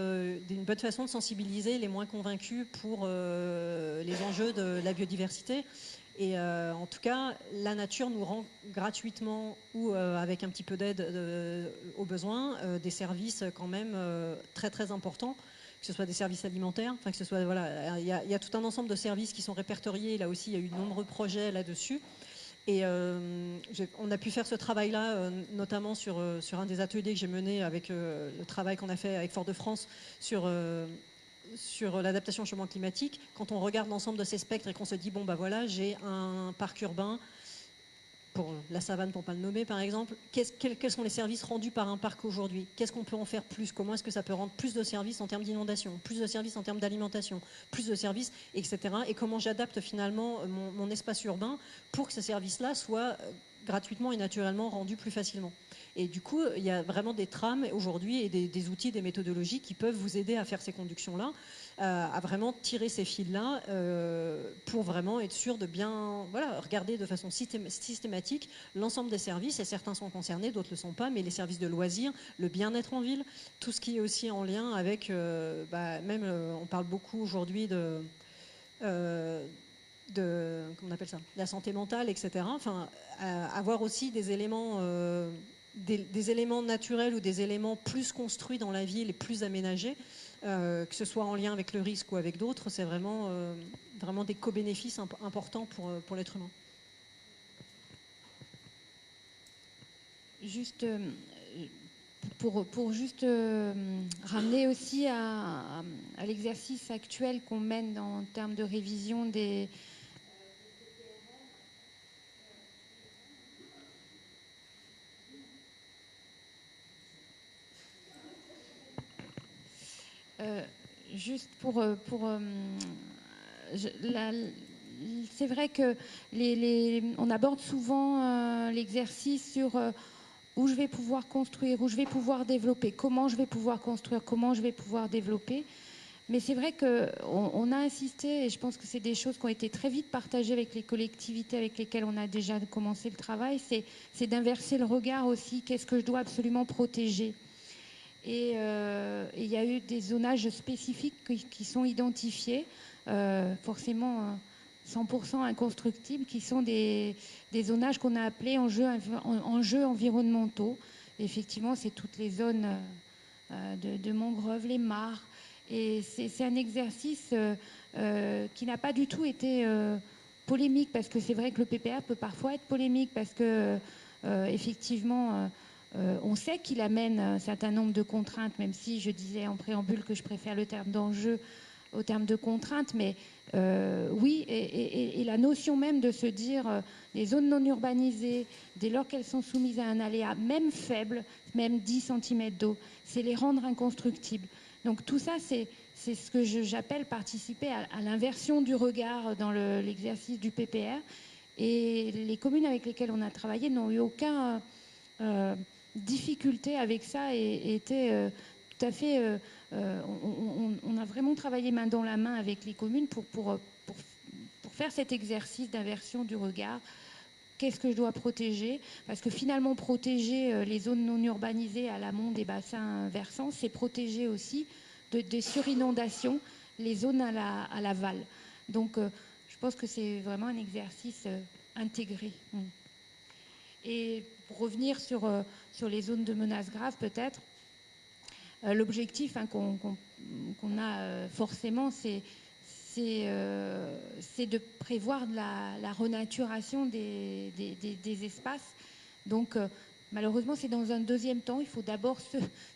C: une bonne façon de sensibiliser les moins convaincus pour les enjeux de la biodiversité. Et en tout cas, la nature nous rend gratuitement ou avec un petit peu d'aide aux besoins des services quand même très très importants, que ce soit des services alimentaires, enfin que ce soit voilà, il y a tout un ensemble de services qui sont répertoriés. Là aussi, il y a eu de nombreux projets là-dessus. Et on a pu faire ce travail-là, notamment sur un des ateliers que j'ai mené avec le travail qu'on a fait avec Fort-de-France sur l'adaptation au changement climatique. Quand on regarde l'ensemble de ces spectres et qu'on se dit, bon, bah voilà, j'ai un parc urbain, pour la savane, pour ne pas le nommer, par exemple, quels sont les services rendus par un parc aujourd'hui? Qu'est-ce qu'on peut en faire plus? Comment est-ce que ça peut rendre plus de services en termes d'inondation, plus de services en termes d'alimentation, plus de services, etc. Et comment j'adapte finalement mon espace urbain pour que ces services-là soient gratuitement et naturellement rendus plus facilement. Et du coup, il y a vraiment des trames aujourd'hui et des outils, des méthodologies qui peuvent vous aider à faire ces conductions-là, à vraiment tirer ces fils-là pour vraiment être sûr de bien regarder de façon systématique l'ensemble des services. Et certains sont concernés, d'autres ne le sont pas, mais les services de loisirs, le bien-être en ville, tout ce qui est aussi en lien avec, on parle beaucoup aujourd'hui de comment on appelle ça, la santé mentale, etc. Enfin, avoir aussi des éléments, des éléments naturels ou des éléments plus construits dans la ville et plus aménagés, que ce soit en lien avec le risque ou avec d'autres, c'est vraiment, vraiment des co-bénéfices importants pour l'être humain.
D: Juste pour juste ramener aussi à l'exercice actuel qu'on mène en termes de révision des juste c'est vrai que on aborde souvent l'exercice sur où je vais pouvoir construire, où je vais pouvoir développer, comment je vais pouvoir construire, comment je vais pouvoir développer. Mais c'est vrai qu'on a insisté, et je pense que c'est des choses qui ont été très vite partagées avec les collectivités avec lesquelles on a déjà commencé le travail, c'est d'inverser le regard aussi, qu'est-ce que je dois absolument protéger. Et il y a eu des zonages spécifiques qui sont identifiés, forcément 100% inconstructibles, qui sont des zonages qu'on a appelés enjeux environnementaux. Et effectivement, c'est toutes les zones de mangroves, les mares. Et c'est un exercice qui n'a pas du tout été polémique, parce que c'est vrai que le PPR peut parfois être polémique, parce que effectivement, on sait qu'il amène un certain nombre de contraintes, même si je disais en préambule que je préfère le terme d'enjeu au terme de contraintes, mais oui, et la notion même de se dire les zones non urbanisées, dès lors qu'elles sont soumises à un aléa, même faible, même 10 cm d'eau, c'est les rendre inconstructibles. Donc tout ça, c'est ce que j'appelle participer à l'inversion du regard dans l'exercice du PPR. Et les communes avec lesquelles on a travaillé n'ont eu aucun difficulté avec ça et étaient tout à fait... on a vraiment travaillé main dans la main avec les communes pour faire cet exercice d'inversion du regard. Qu'est-ce que je dois protéger? Parce que finalement, protéger les zones non urbanisées à l'amont des bassins versants, c'est protéger aussi des surinondations les zones à l'aval. Donc, je pense que c'est vraiment un exercice intégré. Et pour revenir sur les zones de menaces graves, peut-être, l'objectif qu'on a forcément, c'est de prévoir la renaturation des espaces. Donc, malheureusement, c'est dans un deuxième temps. Il faut d'abord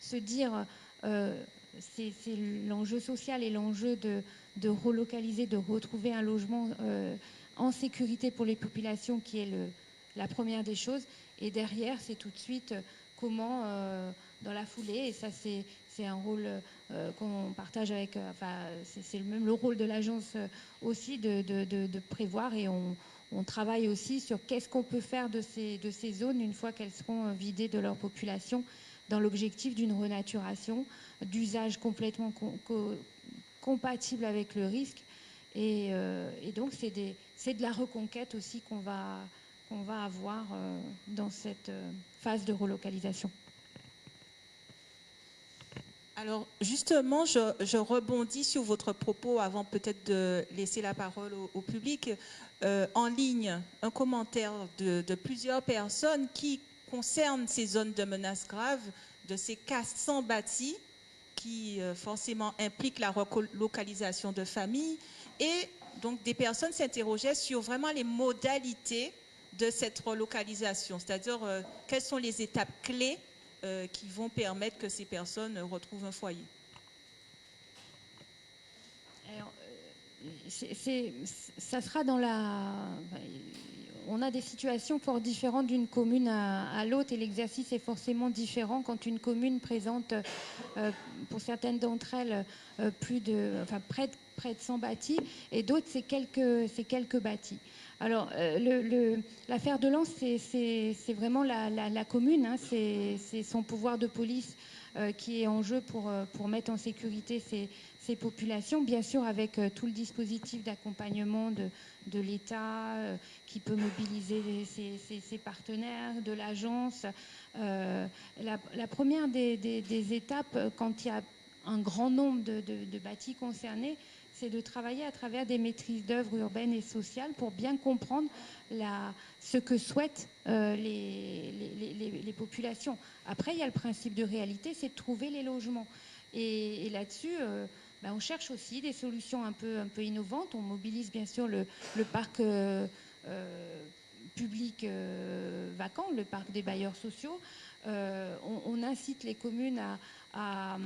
D: se dire, c'est l'enjeu social et l'enjeu de relocaliser, de retrouver un logement en sécurité pour les populations qui est la première des choses. Et derrière, c'est tout de suite comment, dans la foulée, et ça c'est un rôle qu'on partage avec, c'est même le rôle de l'agence aussi de prévoir, et on travaille aussi sur qu'est-ce qu'on peut faire de ces zones une fois qu'elles seront vidées de leur population, dans l'objectif d'une renaturation, d'usage complètement compatible avec le risque. Et donc c'est de la reconquête aussi qu'on va avoir dans cette phase de relocalisation.
A: Alors justement, je rebondis sur votre propos avant peut-être de laisser la parole au public. En ligne, un commentaire de plusieurs personnes qui concerne ces zones de menaces graves, de ces cas sans bâti qui forcément impliquent la relocalisation de familles. Et donc des personnes s'interrogeaient sur vraiment les modalités de cette relocalisation, c'est-à-dire quelles sont les étapes clés qui vont permettre que ces personnes retrouvent un foyer.
D: Alors, ça sera dans la... On a des situations fort différentes d'une commune à l'autre et l'exercice est forcément différent quand une commune présente, pour certaines d'entre elles, près de 100 bâtis et d'autres, c'est quelques bâtis. Alors, l'affaire de Lens, c'est vraiment la commune, hein, c'est son pouvoir de police qui est en jeu pour mettre en sécurité ces populations, bien sûr avec tout le dispositif d'accompagnement de l'État qui peut mobiliser ses partenaires, de l'agence. La première des étapes, quand il y a un grand nombre de bâtis concernés, c'est de travailler à travers des maîtrises d'œuvres urbaines et sociales pour bien comprendre ce que souhaitent les populations. Après, il y a le principe de réalité, c'est de trouver les logements. Et là-dessus, on cherche aussi des solutions un peu innovantes. On mobilise bien sûr le parc public vacant, le parc des bailleurs sociaux. On incite les communes à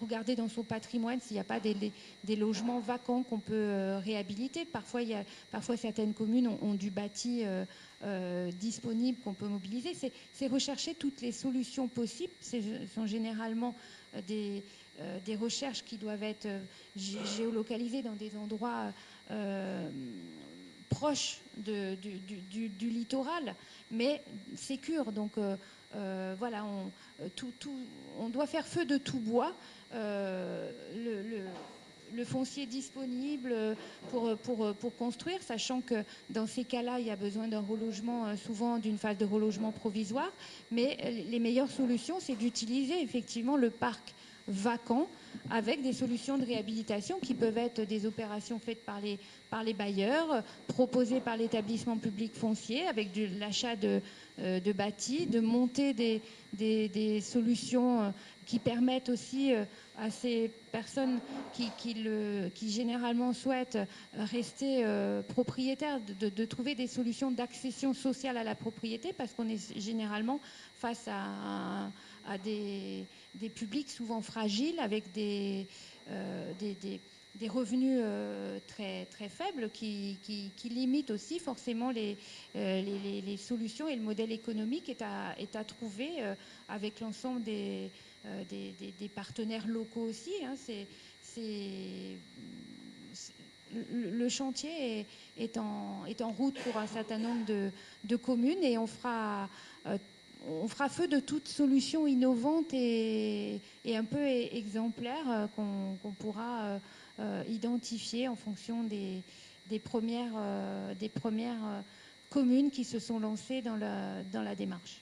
D: regarder dans son patrimoine s'il n'y a pas des logements vacants qu'on peut réhabiliter. Parfois, certaines communes ont du bâti disponible qu'on peut mobiliser. C'est rechercher toutes les solutions possibles. Ce sont généralement des recherches qui doivent être géolocalisées dans des endroits proches du littoral, mais sécures. Donc voilà, on doit faire feu de tout bois. Le foncier disponible pour construire, sachant que dans ces cas-là, il y a besoin d'un relogement, souvent d'une phase de relogement provisoire. Mais les meilleures solutions, c'est d'utiliser effectivement le parc vacant avec des solutions de réhabilitation qui peuvent être des opérations faites par les bailleurs, proposées par l'établissement public foncier avec l'achat de bâtis, de monter des solutions qui permettent aussi à ces personnes qui généralement souhaitent rester propriétaires de trouver des solutions d'accession sociale à la propriété, parce qu'on est généralement face à des publics souvent fragiles avec des revenus très, très faibles qui limitent aussi forcément les solutions, et le modèle économique est à trouver avec l'ensemble des partenaires locaux aussi. Hein. Le chantier est en route pour un certain nombre de communes, et on fera feu de toute solution innovante et un peu exemplaire qu'on pourra identifier en fonction des premières communes qui se sont lancées dans la démarche.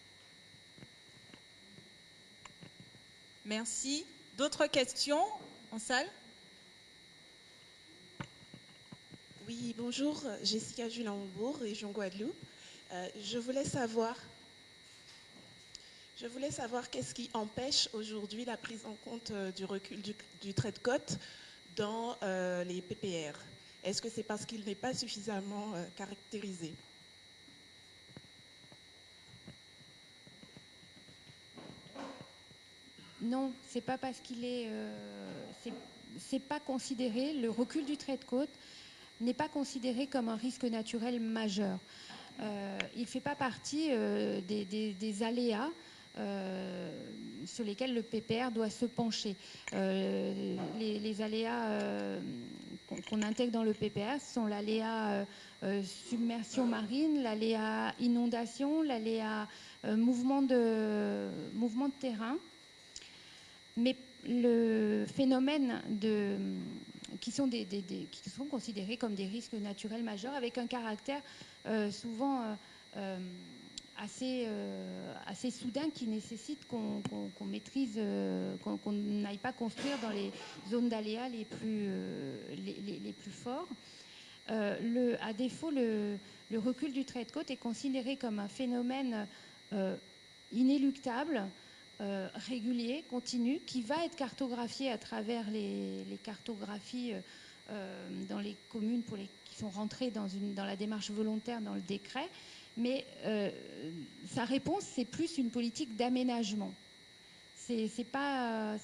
A: Merci. D'autres questions en salle?
F: Oui, bonjour, Jessica Julambourg, région Guadeloupe. Je voulais savoir qu'est-ce qui empêche aujourd'hui la prise en compte du recul du trait de côte dans les PPR. Est-ce que c'est parce qu'il n'est pas suffisamment caractérisé?
D: Non, c'est pas parce qu'il est... c'est pas considéré, le recul du trait de côte n'est pas considéré comme un risque naturel majeur. Il ne fait pas partie des aléas sur lesquels le PPR doit se pencher. Les aléas qu'on intègre dans le PPR sont l'aléa submersion marine, l'aléa inondation, l'aléa mouvement de terrain. Mais le phénomène qui sont considérés comme des risques naturels majeurs avec un caractère souvent assez soudain qui nécessite qu'on maîtrise, qu'on n'aille pas construire dans les zones d'aléas les plus forts. À défaut, le recul du trait de côte est considéré comme un phénomène inéluctable, régulier, continu, qui va être cartographié à travers les cartographies dans les communes qui sont rentrées dans la démarche volontaire dans le décret. Mais sa réponse, c'est plus une politique d'aménagement. C'est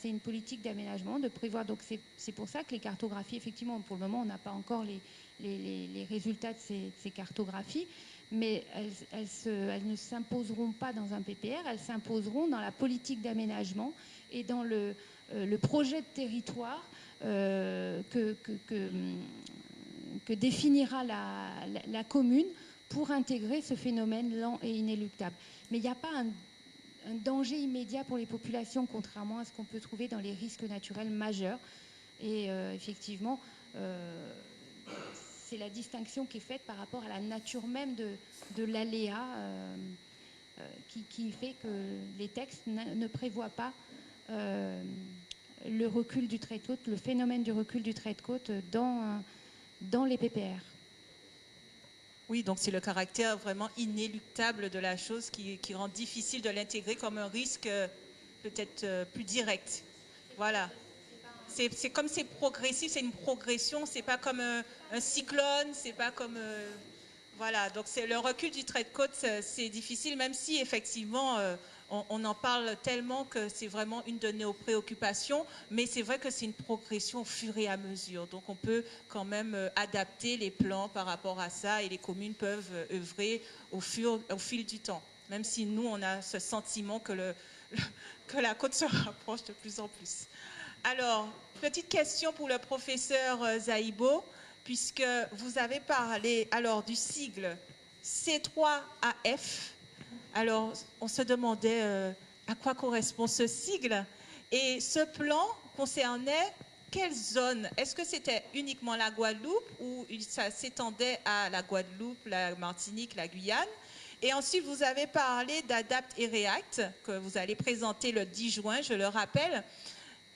D: une politique d'aménagement, de prévoir. Donc c'est pour ça que les cartographies, effectivement, pour le moment, on n'a pas encore les résultats de ces cartographies, mais elles ne s'imposeront pas dans un PPR, elles s'imposeront dans la politique d'aménagement et dans le projet de territoire que définira la commune pour intégrer ce phénomène lent et inéluctable. Mais il n'y a pas un danger immédiat pour les populations, contrairement à ce qu'on peut trouver dans les risques naturels majeurs. Et effectivement, c'est la distinction qui est faite par rapport à la nature même de l'aléa qui fait que les textes ne prévoient pas le recul du trait de côte, le phénomène du recul du trait de côte dans les PPR.
A: Oui, donc c'est le caractère vraiment inéluctable de la chose qui rend difficile de l'intégrer comme un risque peut-être plus direct. Voilà. C'est comme c'est progressif, c'est une progression, c'est pas comme un cyclone, c'est pas comme... voilà, donc c'est le recul du trait de côte, c'est difficile, même si effectivement on en parle tellement que c'est vraiment une de nos préoccupations, mais c'est vrai que c'est une progression au fur et à mesure. Donc on peut quand même adapter les plans par rapport à ça et les communes peuvent œuvrer au fil du temps, même si nous on a ce sentiment que la côte se rapproche de plus en plus. Alors, petite question pour le professeur Zaïbo, puisque vous avez parlé alors du sigle C3AF. Alors, on se demandait à quoi correspond ce sigle et ce plan concernait quelle zone? Est-ce que c'était uniquement la Guadeloupe ou ça s'étendait à la Guadeloupe, la Martinique, la Guyane? Et ensuite, vous avez parlé d'Adapt et React que vous allez présenter le 10 juin, je le rappelle.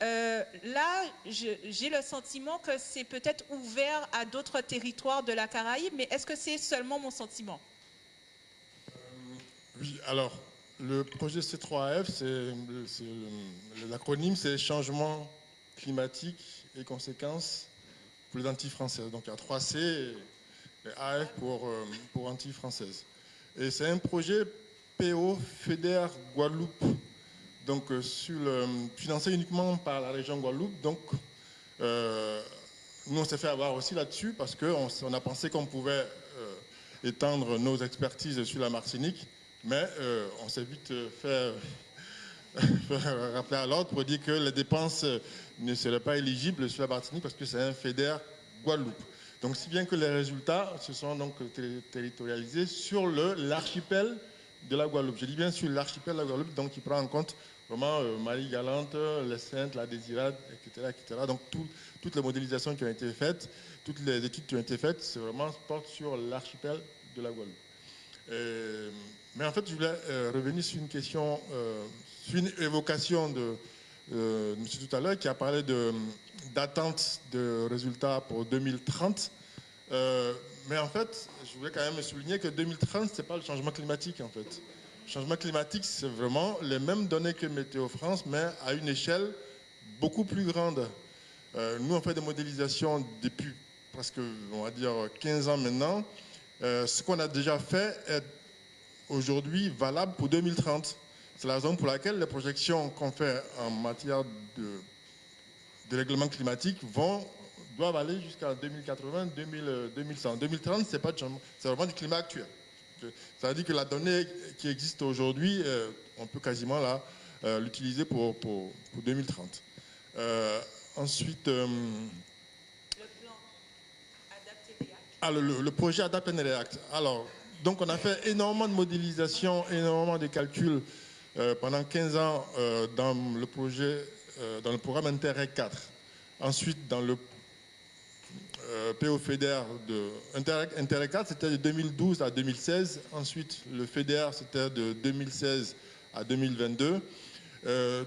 A: Là, j'ai le sentiment que c'est peut-être ouvert à d'autres territoires de la Caraïbe, mais est-ce que c'est seulement mon sentiment?
B: Oui, alors, le projet C3AF, l'acronyme, c'est Changement climatique et conséquences pour les Antilles françaises. Donc, il y a 3C et AF pour Antilles françaises. Et c'est un projet PO FEDER Guadeloupe. Donc, financé uniquement par la région Guadeloupe. Donc, nous, on s'est fait avoir aussi là-dessus parce qu'on a pensé qu'on pouvait étendre nos expertises sur la Martinique, mais on s'est vite fait rappeler à l'ordre pour dire que les dépenses ne seraient pas éligibles sur la Martinique parce que c'est un FEDER Guadeloupe. Donc, si bien que les résultats se sont donc territorialisés sur l'archipel de la Guadeloupe. Je dis bien sur l'archipel de la Guadeloupe, donc qui prend en compte vraiment Marie-Galante, les Saintes, la Désirade, etc. etc. Donc toutes les modélisations qui ont été faites, toutes les études qui ont été faites, c'est vraiment porte sur l'archipel de la Guadeloupe. Mais en fait, je voulais revenir sur une question, sur une évocation de monsieur tout à l'heure qui a parlé d'attente de résultats pour 2030. Mais en fait, je voulais quand même souligner que 2030, ce n'est pas le changement climatique en fait. Le changement climatique, c'est vraiment les mêmes données que Météo France, mais à une échelle beaucoup plus grande. Nous, on fait des modélisations depuis presque, on va dire, 15 ans maintenant. Ce qu'on a déjà fait est aujourd'hui valable pour 2030. C'est la raison pour laquelle les projections qu'on fait en matière de règlement climatique doivent aller jusqu'à 2080, 2100. 2030, c'est pas de changement, c'est vraiment du climat actuel. Ça veut dire que la donnée qui existe aujourd'hui, on peut quasiment l'utiliser pour 2030. Ensuite, le projet Adapt and React. Alors, donc on a fait énormément de modélisation, énormément de calculs pendant 15 ans dans le projet, dans le programme Interreg 4. Ensuite, dans le PO FEDER de Interreg 4, c'était de 2012 à 2016. Ensuite, le FEDER, c'était de 2016 à 2022.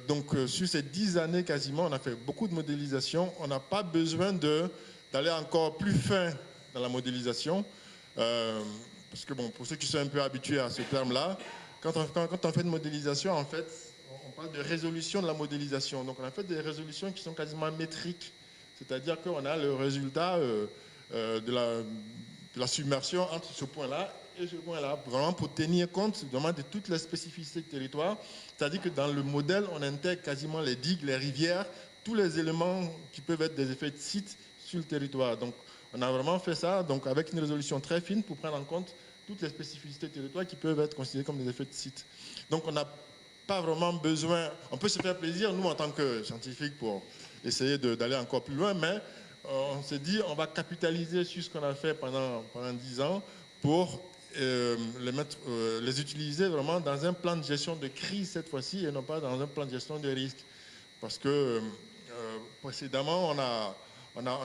B: Donc, sur ces 10 années quasiment, on a fait beaucoup de modélisation. On n'a pas besoin d'aller encore plus fin dans la modélisation. Parce que, bon, pour ceux qui sont un peu habitués à ce terme-là, quand on fait une modélisation, en fait, on parle de résolution de la modélisation. Donc, on a fait des résolutions qui sont quasiment métriques. C'est-à-dire qu'on a le résultat de la submersion entre ce point-là et ce point-là, vraiment pour tenir compte vraiment de toutes les spécificités du territoire. C'est-à-dire que dans le modèle, on intègre quasiment les digues, les rivières, tous les éléments qui peuvent être des effets de site sur le territoire. Donc, on a vraiment fait ça donc avec une résolution très fine pour prendre en compte toutes les spécificités du territoire qui peuvent être considérées comme des effets de site. Donc, on n'a pas vraiment besoin, on peut se faire plaisir, nous, en tant que scientifiques, pour essayer d'aller encore plus loin, mais on s'est dit, on va capitaliser sur ce qu'on a fait pendant 10 ans pour les utiliser vraiment dans un plan de gestion de crise cette fois-ci et non pas dans un plan de gestion de risque. Parce que précédemment, on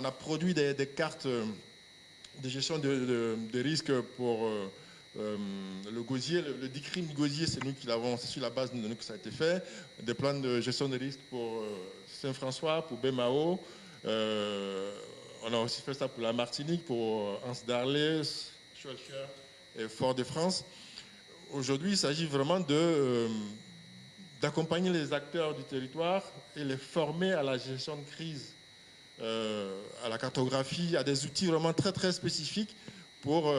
B: a produit des cartes de gestion de risque pour le gosier, le DICRIM du gosier, c'est nous qui l'avons, c'est sur la base de nous que ça a été fait. Des plans de gestion de risque pour Saint-François, pour Bémao. On a aussi fait ça pour la Martinique, pour Anse d'Arlès, Schwelcher et Fort-de-France. Aujourd'hui, il s'agit vraiment d'accompagner les acteurs du territoire et les former à la gestion de crise, à la cartographie, à des outils vraiment très très spécifiques pour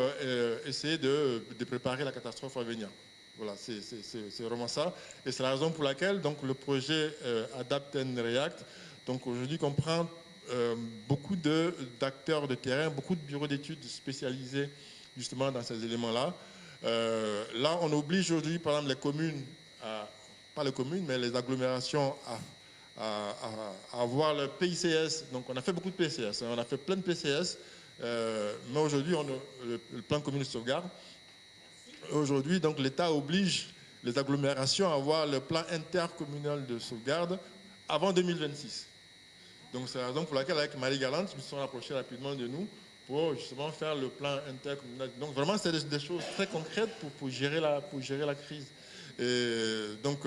B: essayer de préparer la catastrophe à venir. Voilà, c'est vraiment ça. Et c'est la raison pour laquelle donc, le projet Adapt and React donc, aujourd'hui comprend beaucoup d'acteurs de terrain, beaucoup de bureaux d'études spécialisés justement dans ces éléments-là. Là, on oblige aujourd'hui, par exemple, les communes, pas les communes, mais les agglomérations à avoir le PICS. Donc, on a fait beaucoup de PCS, hein, on a fait plein de PCS, mais aujourd'hui, le plan communal de sauvegarde. Aujourd'hui, donc, l'État oblige les agglomérations à avoir le plan intercommunal de sauvegarde avant 2026. Donc, c'est la raison pour laquelle, avec Marie Galante, ils se sont rapprochés rapidement de nous pour justement faire le plan intercommunal. Donc, vraiment, c'est des choses très concrètes pour gérer la crise. Et donc,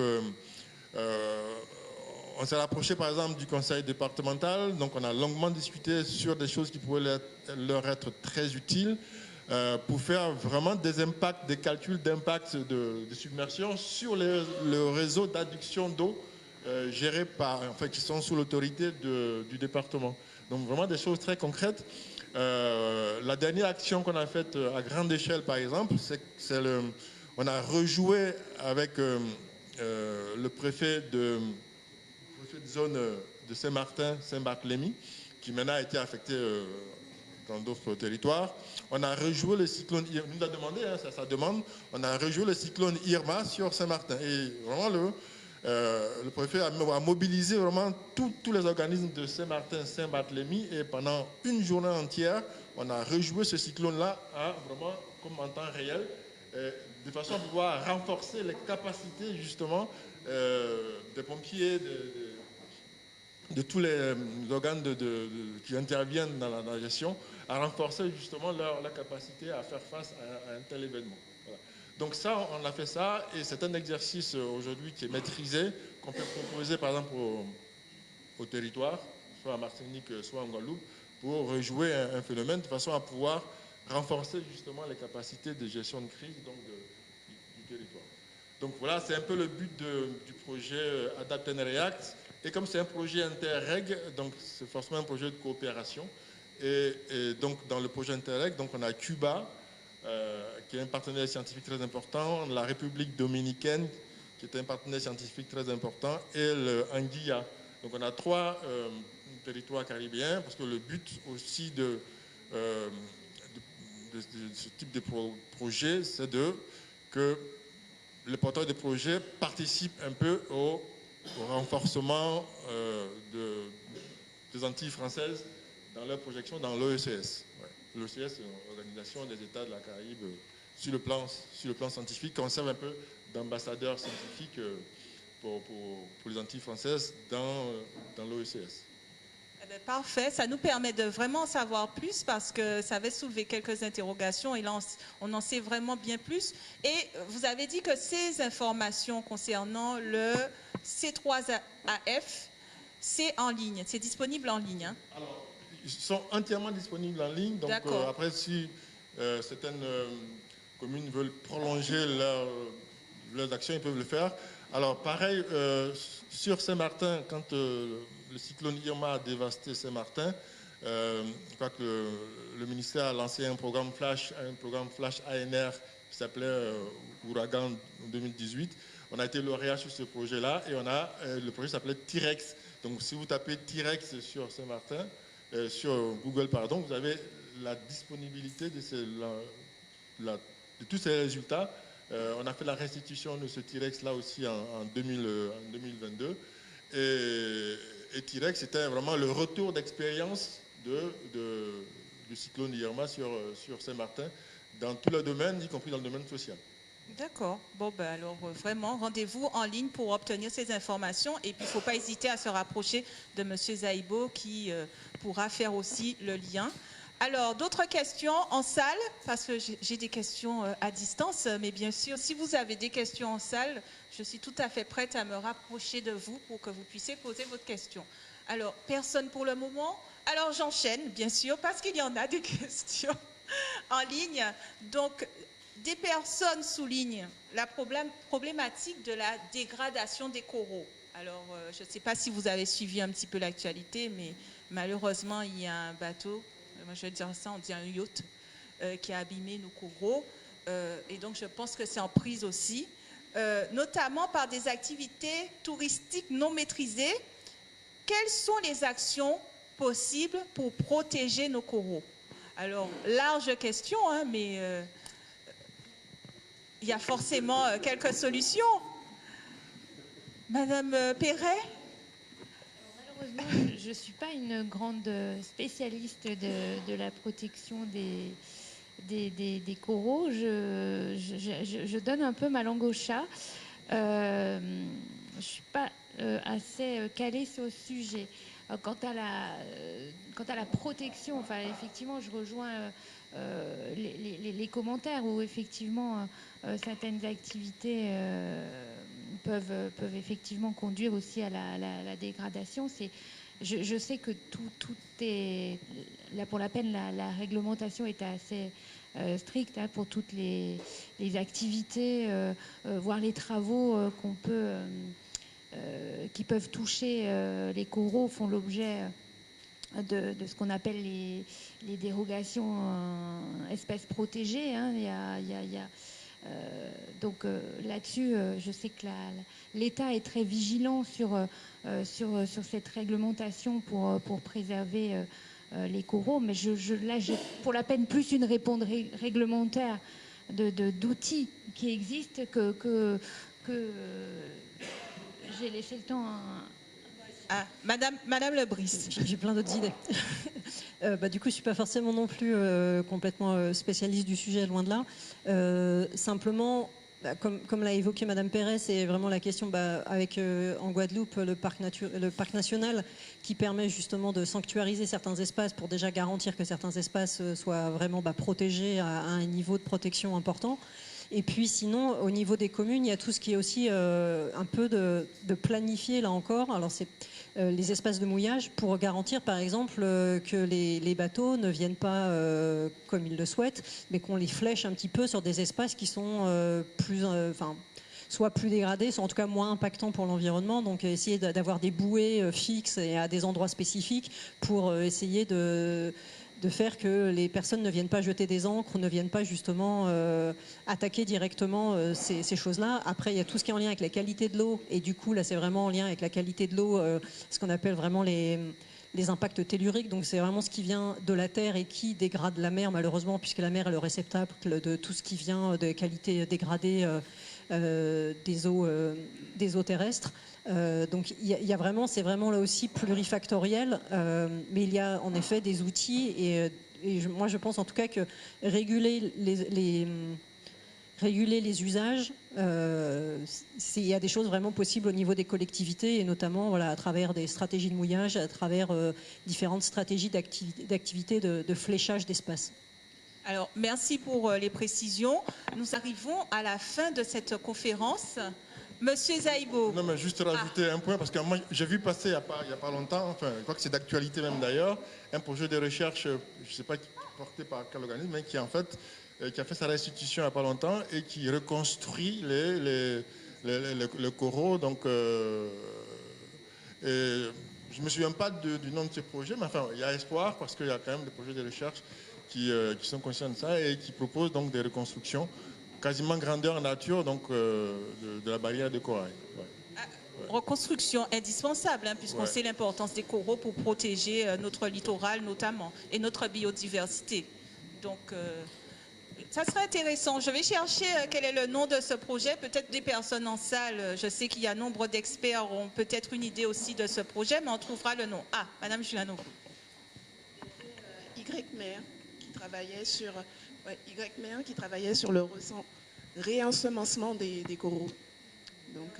B: on s'est rapproché, par exemple, du conseil départemental. Donc, on a longuement discuté sur des choses qui pourraient leur être très utiles pour faire vraiment des impacts, des calculs d'impact de submersion sur le réseau d'adduction d'eau gérés qui sont sous l'autorité du département. Donc, vraiment des choses très concrètes. La dernière action qu'on a faite à grande échelle, par exemple, on a rejoué avec le préfet de zone de Saint-Martin, Saint-Barthélemy, qui maintenant a été affecté dans d'autres territoires. On a rejoué le cyclone Irma, nous a demandé, hein, ça demande, on a rejoué le cyclone Irma sur Saint-Martin. Et vraiment, le préfet a mobilisé vraiment tous les organismes de Saint-Martin, Saint-Barthélemy, et pendant une journée entière, on a rejoué ce cyclone-là vraiment comme en temps réel, de façon à pouvoir renforcer les capacités justement des pompiers, de tous les organes qui interviennent dans la gestion, à renforcer justement leur capacité à faire face à un tel événement. Voilà. Donc ça, on a fait ça, et c'est un exercice aujourd'hui qui est maîtrisé, qu'on peut proposer par exemple au territoire, soit en Martinique, soit en Guadeloupe, pour rejouer un phénomène de façon à pouvoir renforcer justement les capacités de gestion de crise donc du territoire. Donc voilà, c'est un peu le but du projet Adapt and React. Et comme c'est un projet Interreg, donc c'est forcément un projet de coopération. Et donc dans le projet Interreg, donc on a Cuba, qui est un partenaire scientifique très important, la République dominicaine, qui est un partenaire scientifique très important, et l'Anguilla. Donc on a 3 territoires caribéens, parce que le but aussi de ce type de projet, c'est que les porteurs de projets participent un peu au renforcement des Antilles françaises dans leur projection dans l'OECS. Ouais. l'OCS, l'Organisation des États de la Caraïbe, sur le plan scientifique, qu'on serve un peu d'ambassadeur scientifique pour les Antilles françaises dans l'OCS.
A: Eh bien, parfait, ça nous permet de vraiment en savoir plus parce que ça avait soulevé quelques interrogations et là on en sait vraiment bien plus. Et vous avez dit que ces informations concernant le C3AF, c'est en ligne, c'est disponible en ligne. Hein?
B: Alors, ils sont entièrement disponibles en ligne, donc après si certaines communes veulent prolonger leurs actions, ils peuvent le faire. Alors pareil, sur Saint-Martin, quand le cyclone Irma a dévasté Saint-Martin, je crois que le ministère a lancé un programme flash ANR qui s'appelait Ouragan 2018. On a été lauréat sur ce projet-là et le projet s'appelait T-Rex. Donc si vous tapez T-Rex sur Saint-Martin, sur Google, pardon, vous avez la disponibilité de tous ces résultats. On a fait la restitution de ce T-Rex là aussi en 2022. Et T-Rex, c'était vraiment le retour d'expérience du cyclone Irma sur Saint-Martin, dans tous les domaines, y compris dans le domaine social.
A: D'accord. Bon, ben alors vraiment, rendez-vous en ligne pour obtenir ces informations. Et puis, il ne faut pas hésiter à se rapprocher de M. Zaïbo qui pourra faire aussi le lien. Alors, d'autres questions en salle, parce que j'ai des questions à distance, mais bien sûr, si vous avez des questions en salle, je suis tout à fait prête à me rapprocher de vous pour que vous puissiez poser votre question. Alors, personne pour le moment. Alors, j'enchaîne, bien sûr, parce qu'il y en a des questions en ligne. Donc, des personnes soulignent la problématique de la dégradation des coraux. Alors, je ne sais pas si vous avez suivi un petit peu l'actualité, mais malheureusement, il y a un bateau, moi je vais dire ça, on dit un yacht, qui a abîmé nos coraux. Et donc, je pense que c'est en prise aussi, notamment par des activités touristiques non maîtrisées. Quelles sont les actions possibles pour protéger nos coraux? Alors, large question, hein, mais il y a forcément quelques solutions. Madame Perret?
D: Malheureusement, je ne suis pas une grande spécialiste de la protection des coraux. Je donne un peu ma langue au chat. Je ne suis pas assez calée sur le sujet. Quant à la protection, enfin, effectivement, je rejoins les commentaires où effectivement certaines activités peuvent effectivement conduire aussi à la dégradation. Je sais que tout est là pour la peine. La réglementation est assez stricte hein, pour toutes les activités, voire les travaux qui peuvent toucher les coraux font l'objet de ce qu'on appelle les dérogations espèces protégées. Hein. Donc là-dessus, je sais que l'État est très vigilant sur cette réglementation pour préserver les coraux. Mais là, j'ai pour la peine plus une réponse réglementaire d'outils qui existent que j'ai laissé le temps à...
A: Madame Lebris.
C: J'ai plein d'autres idées. Du coup, je ne suis pas forcément non plus complètement spécialiste du sujet, loin de là. Simplement, comme l'a évoqué Madame Perret, c'est vraiment la question avec en Guadeloupe le parc national qui permet justement de sanctuariser certains espaces pour déjà garantir que certains espaces soient vraiment protégés à un niveau de protection important. Et puis sinon, au niveau des communes, il y a tout ce qui est aussi un peu de planifier, là encore. Alors c'est les espaces de mouillage pour garantir, par exemple, que les bateaux ne viennent pas comme ils le souhaitent, mais qu'on les flèche un petit peu sur des espaces qui sont soit plus dégradés, soit en tout cas moins impactants pour l'environnement. Donc essayer d'avoir des bouées fixes et à des endroits spécifiques pour essayer de faire que les personnes ne viennent pas jeter des ancres, ne viennent pas justement attaquer directement ces choses-là. Après, il y a tout ce qui est en lien avec la qualité de l'eau. Et du coup, là, c'est vraiment en lien avec la qualité de l'eau, ce qu'on appelle vraiment les impacts telluriques. Donc, c'est vraiment ce qui vient de la terre et qui dégrade la mer, malheureusement, puisque la mer est le réceptacle de tout ce qui vient de qualité dégradée des eaux terrestres. Donc il y a vraiment, c'est vraiment là aussi plurifactoriel, mais il y a en effet des outils et moi je pense en tout cas que réguler les usages, il y a des choses vraiment possibles au niveau des collectivités et notamment voilà, à travers des stratégies de mouillage, à travers différentes stratégies d'activité de fléchage d'espace.
A: Alors, merci pour les précisions. Nous arrivons à la fin de cette conférence. Monsieur Zaïbo.
B: Non, mais juste rajouter un point, parce que moi, j'ai vu passer il n'y a pas longtemps, enfin, je crois que c'est d'actualité même d'ailleurs, un projet de recherche, je ne sais pas porté par quel organisme, mais qui en fait, qui a fait sa restitution il n'y a pas longtemps et qui reconstruit les coraux. Donc, et je ne me souviens pas du nom de ce projet, mais enfin, il y a espoir parce qu'il y a quand même des projets de recherche qui sont conscients de ça et qui proposent donc des reconstructions quasiment grandeur nature donc, de la barrière de corail. Ouais.
A: Reconstruction indispensable, hein, puisqu'on sait l'importance des coraux pour protéger notre littoral notamment et notre biodiversité. Donc, ça serait intéressant. Je vais chercher quel est le nom de ce projet. Peut-être des personnes en salle. Je sais qu'il y a nombre d'experts ont peut-être une idée aussi de ce projet, mais on trouvera le nom. Ah, Madame Juliano.
F: Y-Mer qui travaillait sur le réensemencement des coraux. Donc,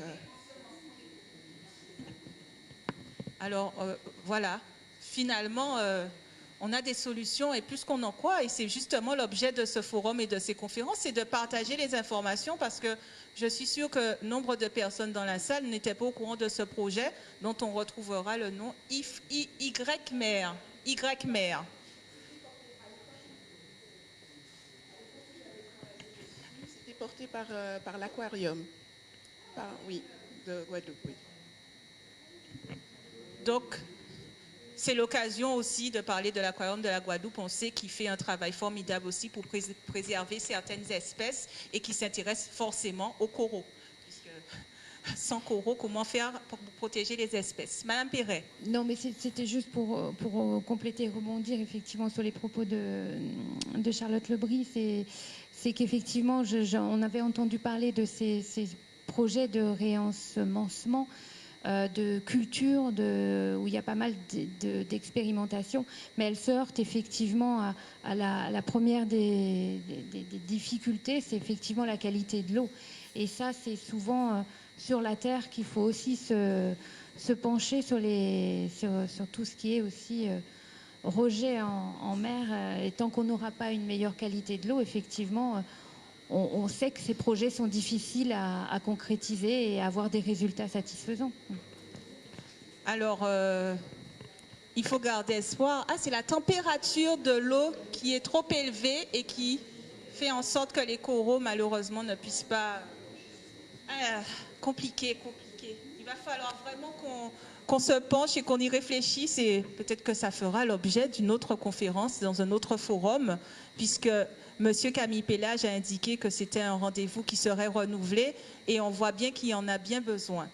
A: alors, voilà. Finalement, on a des solutions et plus qu'on en croit, et c'est justement l'objet de ce forum et de ces conférences, c'est de partager les informations parce que je suis sûre que nombre de personnes dans la salle n'étaient pas au courant de ce projet dont on retrouvera le nom Y-Mer. Y-Mer.
F: C'était porté par l'aquarium. Oui, de Guadeloupe, oui.
A: Donc, c'est l'occasion aussi de parler de l'aquarium de la Guadeloupe. On sait qu'il fait un travail formidable aussi pour préserver certaines espèces et qui s'intéresse forcément aux coraux. Puisque sans coraux, comment faire pour protéger les espèces? Madame Perret.
D: Non, mais c'était juste pour compléter, rebondir effectivement sur les propos de Charlotte Lebris. C'est qu'effectivement, on avait entendu parler de ces projets de réensemencement, de culture, où il y a pas mal d'expérimentation, mais elle se heurte effectivement à la première des difficultés, c'est effectivement la qualité de l'eau. Et ça, c'est souvent sur la terre qu'il faut aussi se pencher sur tout ce qui est aussi rejet en mer. Et tant qu'on n'aura pas une meilleure qualité de l'eau, effectivement, on sait que ces projets sont difficiles à concrétiser et à avoir des résultats satisfaisants.
A: Alors, il faut garder espoir. Ah, c'est la température de l'eau qui est trop élevée et qui fait en sorte que les coraux, malheureusement, ne puissent pas... compliqué. Il va falloir vraiment qu'on se penche et qu'on y réfléchisse et peut-être que ça fera l'objet d'une autre conférence dans un autre forum, puisque M. Camille Pélage a indiqué que c'était un rendez-vous qui serait renouvelé et on voit bien qu'il y en a bien besoin.